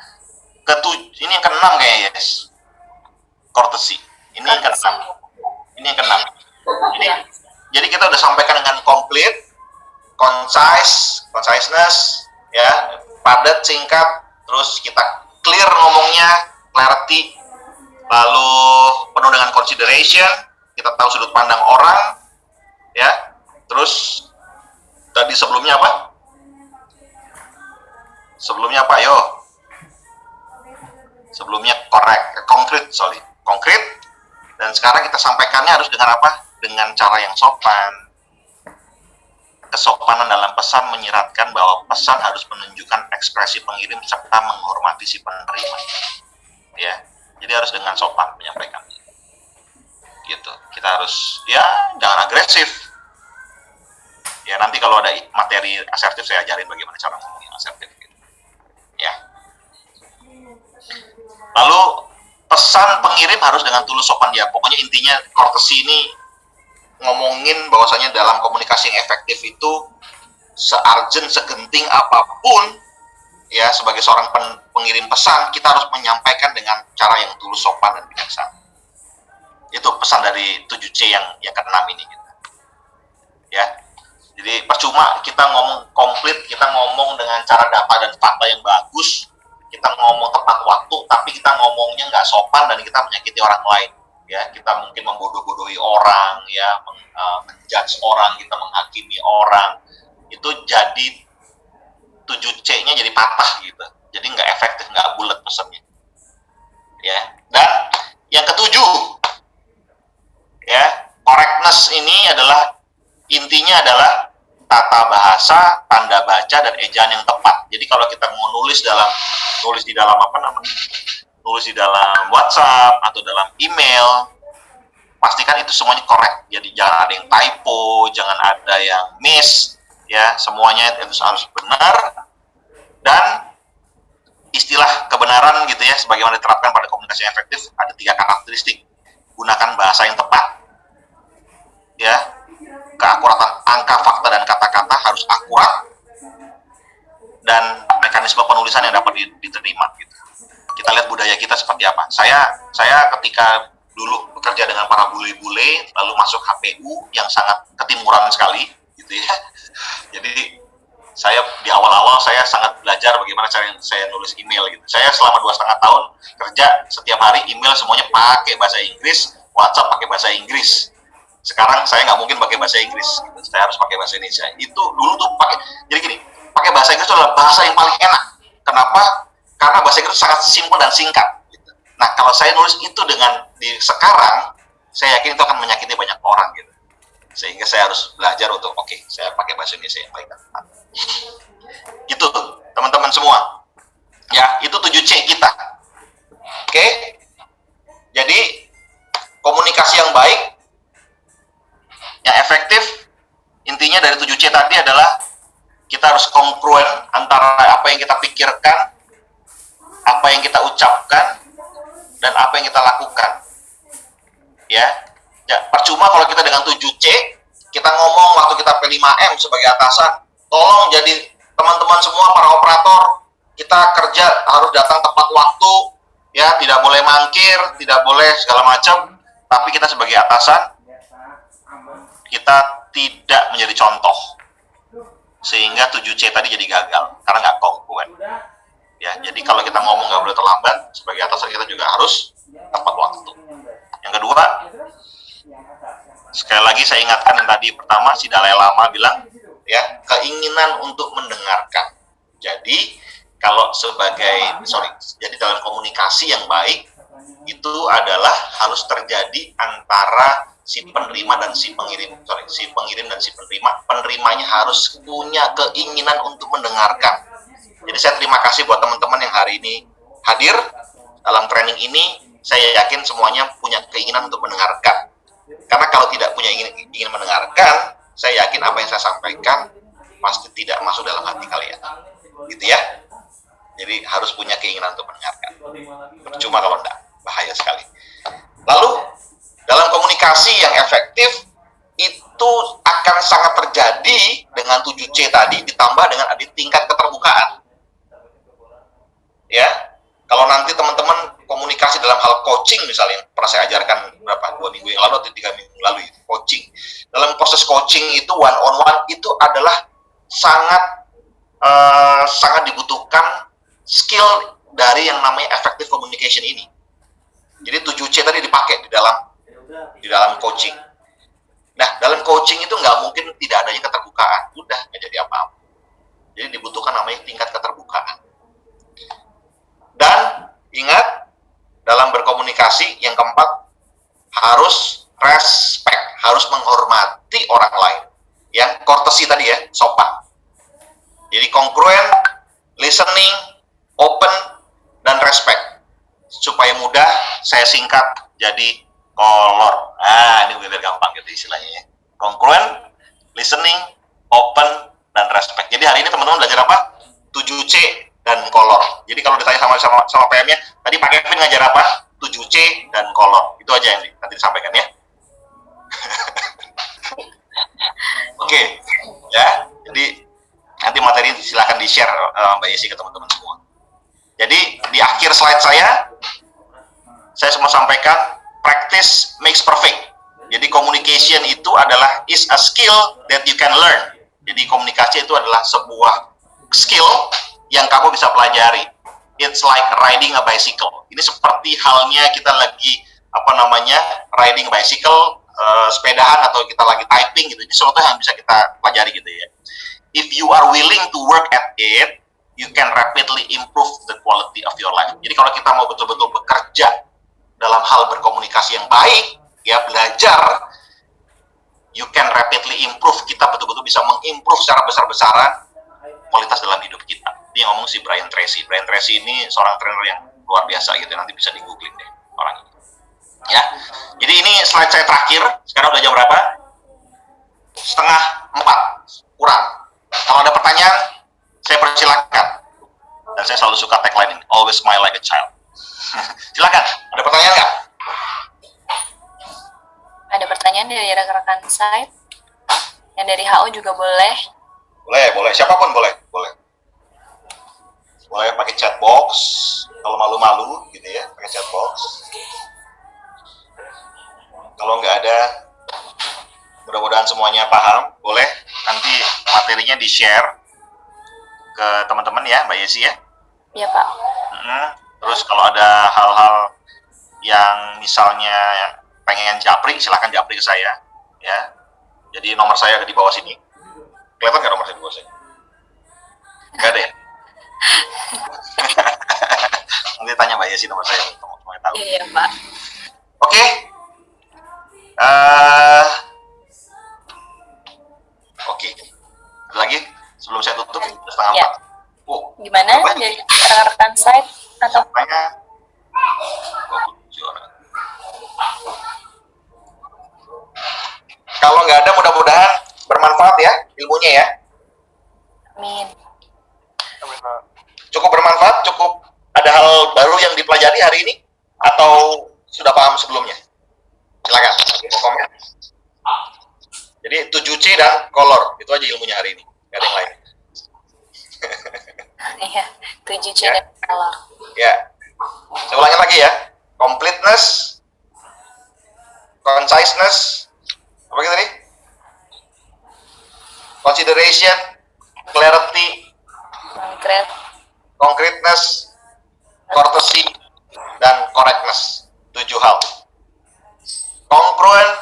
ini yang keenam kita udah sampaikan dengan complete, conciseness, ya, padat, singkat, terus kita clear ngomongnya, clarity, lalu penuh dengan consideration, kita tahu sudut pandang orang, ya, terus tadi sebelumnya apa? Sebelumnya apa, yo? Sebelumnya konkret, dan sekarang kita sampaikannya harus dengan apa? Dengan cara yang sopan. Kesopanan dalam pesan menyiratkan bahwa pesan harus menunjukkan ekspresi pengirim serta menghormati si penerima. Ya, jadi harus dengan sopan menyampaikan. Gitu. Kita harus, ya, jangan agresif. Ya, nanti kalau ada materi asertif saya ajarin bagaimana cara ngomong yang asertif. Gitu. Ya. Lalu pesan pengirim harus dengan tulus sopan ya. Pokoknya intinya courtesy ini ngomongin bahwasanya dalam komunikasi yang efektif itu searjen, segenting apapun ya, sebagai seorang pengirim pesan kita harus menyampaikan dengan cara yang tulus, sopan, dan bijaksana. Itu pesan dari 7C yang ke-6 ini gitu. Ya. Jadi percuma kita ngomong komplit, kita ngomong dengan cara data dan fakta yang bagus, kita ngomong tepat waktu, tapi kita ngomongnya nggak sopan dan kita menyakiti orang lain. Ya, kita mungkin membodoh-bodohi orang, ya, menjudge orang, kita menghakimi orang, itu jadi 7C-nya jadi patah gitu, jadi nggak efektif, nggak bulat pesannya. Ya, dan yang ke-7, ya, correctness ini adalah intinya adalah tata bahasa, tanda baca, dan ejaan yang tepat. Jadi kalau kita mau nulis di dalam WhatsApp atau dalam email, pastikan itu semuanya correct. Jadi jangan ada yang typo, jangan ada yang miss, ya, semuanya itu harus benar. Dan istilah kebenaran gitu ya, sebagaimana diterapkan pada komunikasi yang efektif, ada 3 karakteristik. Gunakan bahasa yang tepat, ya, keakuratan angka, fakta, dan kata-kata harus akurat, dan mekanisme penulisan yang dapat diterima gitu. Kita lihat budaya kita seperti apa. Saya ketika dulu bekerja dengan para bule-bule, lalu masuk HPU yang sangat ketimuran sekali gitu ya. Jadi saya di awal-awal saya sangat belajar bagaimana cara saya nulis email gitu. Saya selama 2,5 tahun kerja, setiap hari email semuanya pakai bahasa Inggris, WhatsApp pakai bahasa Inggris. Sekarang saya nggak mungkin pakai bahasa Inggris, gitu. Saya harus pakai bahasa Indonesia. Itu dulu tuh jadi gini, pakai bahasa Inggris itu adalah bahasa yang paling enak. Kenapa? Karena bahasa Inggris sangat simpel dan singkat. Gitu. Nah, kalau saya nulis itu sekarang, saya yakin itu akan menyakiti banyak orang gitu. Sehingga saya harus belajar untuk saya pakai bahasa Indonesia yang baik dan tepat. Itu teman-teman semua. Ya, itu 7C kita. Oke? Jadi komunikasi yang baik, yang efektif, intinya dari 7C tadi adalah kita harus kongruen antara apa yang kita pikirkan, apa yang kita ucapkan, dan apa yang kita lakukan. Ya, percuma kalau kita dengan 7C, kita ngomong waktu kita P5M sebagai atasan, tolong jadi teman-teman semua para operator, kita kerja harus datang tepat waktu, ya, tidak boleh mangkir, tidak boleh segala macam, tapi kita sebagai atasan, kita tidak menjadi contoh, sehingga 7C tadi jadi gagal, karena nggak kongruen. Ya, jadi kalau kita ngomong nggak boleh terlambat, sebagai atasan kita juga harus tepat waktu. Yang kedua, sekali lagi saya ingatkan yang tadi pertama, si Dalai Lama bilang, ya, keinginan untuk mendengarkan. Jadi kalau jadi dalam komunikasi yang baik itu adalah harus terjadi antara si penerima dan si pengirim, si pengirim dan si penerima. Penerimanya harus punya keinginan untuk mendengarkan. Jadi saya terima kasih buat teman-teman yang hari ini hadir dalam training ini. Saya yakin semuanya punya keinginan untuk mendengarkan. Karena kalau tidak punya ingin mendengarkan, saya yakin apa yang saya sampaikan pasti tidak masuk dalam hati kalian. Gitu ya. Jadi harus punya keinginan untuk mendengarkan. Percuma kalau enggak, bahaya sekali. Lalu dalam komunikasi yang efektif itu akan sangat terjadi dengan 7C tadi ditambah dengan tingkat keterbukaan. Ya, kalau nanti teman-teman komunikasi dalam hal coaching misalnya, pernah saya ajarkan berapa 2 minggu yang lalu atau 3 minggu lalu itu coaching. Dalam proses coaching itu one on one itu adalah sangat dibutuhkan skill dari yang namanya effective communication ini. Jadi 7C tadi dipakai di dalam coaching. Nah, dalam coaching itu nggak mungkin tidak adanya keterbukaan. Udah, nggak jadi apa-apa. Jadi dibutuhkan namanya tingkat keterbukaan. Dan ingat, dalam berkomunikasi yang keempat, harus respect, harus menghormati orang lain. Yang courtesy tadi ya, sopan. Jadi congruent, listening, open, dan respect. Supaya mudah, saya singkat jadi kolor. Nah, ini biar gampang gitu istilahnya ya. Congruent, listening, open, dan respect. Jadi hari ini teman-teman belajar apa? 7C dan kolor. Jadi kalau ditanya sama PM-nya, tadi Pak Kevin ngajar apa? 7C dan kolor. Itu aja yang nanti disampaikan ya. Oke, ya. Jadi nanti materi silakan di-share Mbak Yesi ke teman-teman semua. Jadi di akhir slide saya mau sampaikan practice makes perfect. Jadi communication itu is a skill that you can learn. Jadi komunikasi itu adalah sebuah skill yang kamu bisa pelajari. It's like riding a bicycle. Ini seperti halnya kita lagi riding bicycle, sepedahan atau kita lagi typing gitu. Ini sesuatu yang bisa kita pelajari gitu ya. If you are willing to work at it, you can rapidly improve the quality of your life. Jadi kalau kita mau betul-betul bekerja dalam hal berkomunikasi yang baik, ya belajar, you can rapidly improve. Kita betul-betul bisa mengimprove secara besar-besaran kualitas dalam hidup kita. Ini yang ngomong si Brian Tracy. Brian Tracy ini seorang trainer yang luar biasa gitu. Nanti bisa di-googling deh orang ini. Ya. Jadi ini slide saya terakhir. Sekarang udah jam berapa? 3:30 kurang. Kalau ada pertanyaan, saya persilakan. Dan saya selalu suka tagline ini, always smile like a child. Silakan, ada pertanyaan nggak? Ada pertanyaan dari rekan-rekan saya. Yang dari HO juga boleh. Boleh. Siapapun boleh. Boleh pakai chat box. Kalau malu-malu gitu ya, pakai chat box. Kalau nggak ada, mudah-mudahan semuanya paham. Boleh nanti materinya di-share ke teman-teman ya, Mbak Yesi ya. Iya, Pak. Terus kalau ada hal-hal yang misalnya pengen japri, silahkan japri ke saya ya. Jadi nomor saya ada di bawah sini. Kelihatan nggak nomor saya di bawah sini? Nggak ada ya? Nanti tanya Mbak Yesi nomor saya, teman-teman tahu. Iya, Pak. Oke. Oke. Ada lagi sebelum saya tutup, 3:30. Ya. Gimana dari rekan-rekan saya atau kalau nggak ada, mudah-mudahan bermanfaat ya ilmunya ya. Amin. Cukup bermanfaat, cukup ada hal baru yang dipelajari hari ini atau sudah paham sebelumnya? Silakan komen. Jadi 7C dan kolor itu aja ilmunya hari ini, nggak ada yang lain. Iya, 7C dan kolor. Ya, saya ulangi lagi ya. Completeness, conciseness, apa gitu tadi? Consideration, clarity, concreteness, courtesy, dan correctness. 7 hal. Congruent,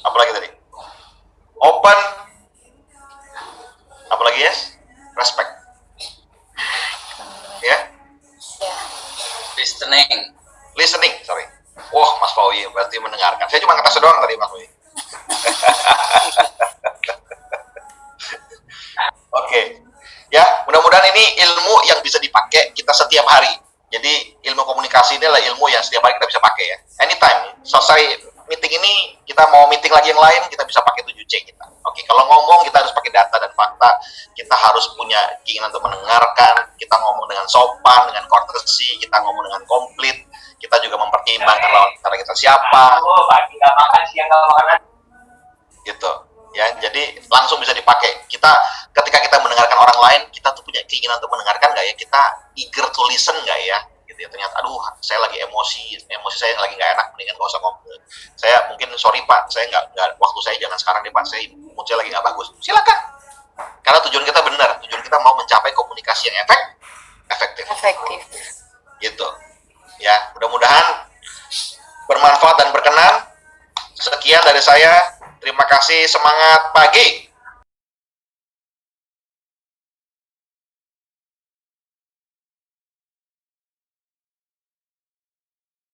apa lagi tadi? Open, apa lagi ya? Respect. Ya? Listening, sorry. Wah, Mas Pawi berarti mendengarkan. Saya cuma ngetes doang tadi, Mas Pawi. Oke. Ya, mudah-mudahan ini ilmu yang bisa dipakai kita setiap hari. Jadi, ilmu komunikasi ini adalah ilmu yang setiap hari kita bisa pakai ya. Anytime. Selesai meeting ini, kita mau meeting lagi yang lain, kita bisa pakai 7C kita. Oke, kalau ngomong kita harus pakai data dan fakta. Kita harus punya keinginan untuk mendengarkan. Kita ngomong dengan sopan, dengan courtesy, kita ngomong dengan komplit. Kita juga mempertimbangkan lawan bicara kita siapa. Pagi nggak makan, siang nggak makan. Gitu. Ya, jadi langsung bisa dipakai. Ketika kita mendengarkan orang lain, kita tuh punya keinginan untuk mendengarkan nggak ya? Kita eager to listen nggak ya? Gitu ya, ternyata aduh saya lagi emosi saya lagi nggak enak, mendingan gak usah ngobrol, saya mungkin sorry Pak, saya nggak waktu saya jangan sekarang deh Pak, saya mood saya lagi nggak bagus, silakan, karena tujuan kita benar, tujuan kita mau mencapai komunikasi yang efektif gitu ya. Mudah-mudahan bermanfaat dan berkenan. Sekian dari saya, terima kasih, semangat pagi.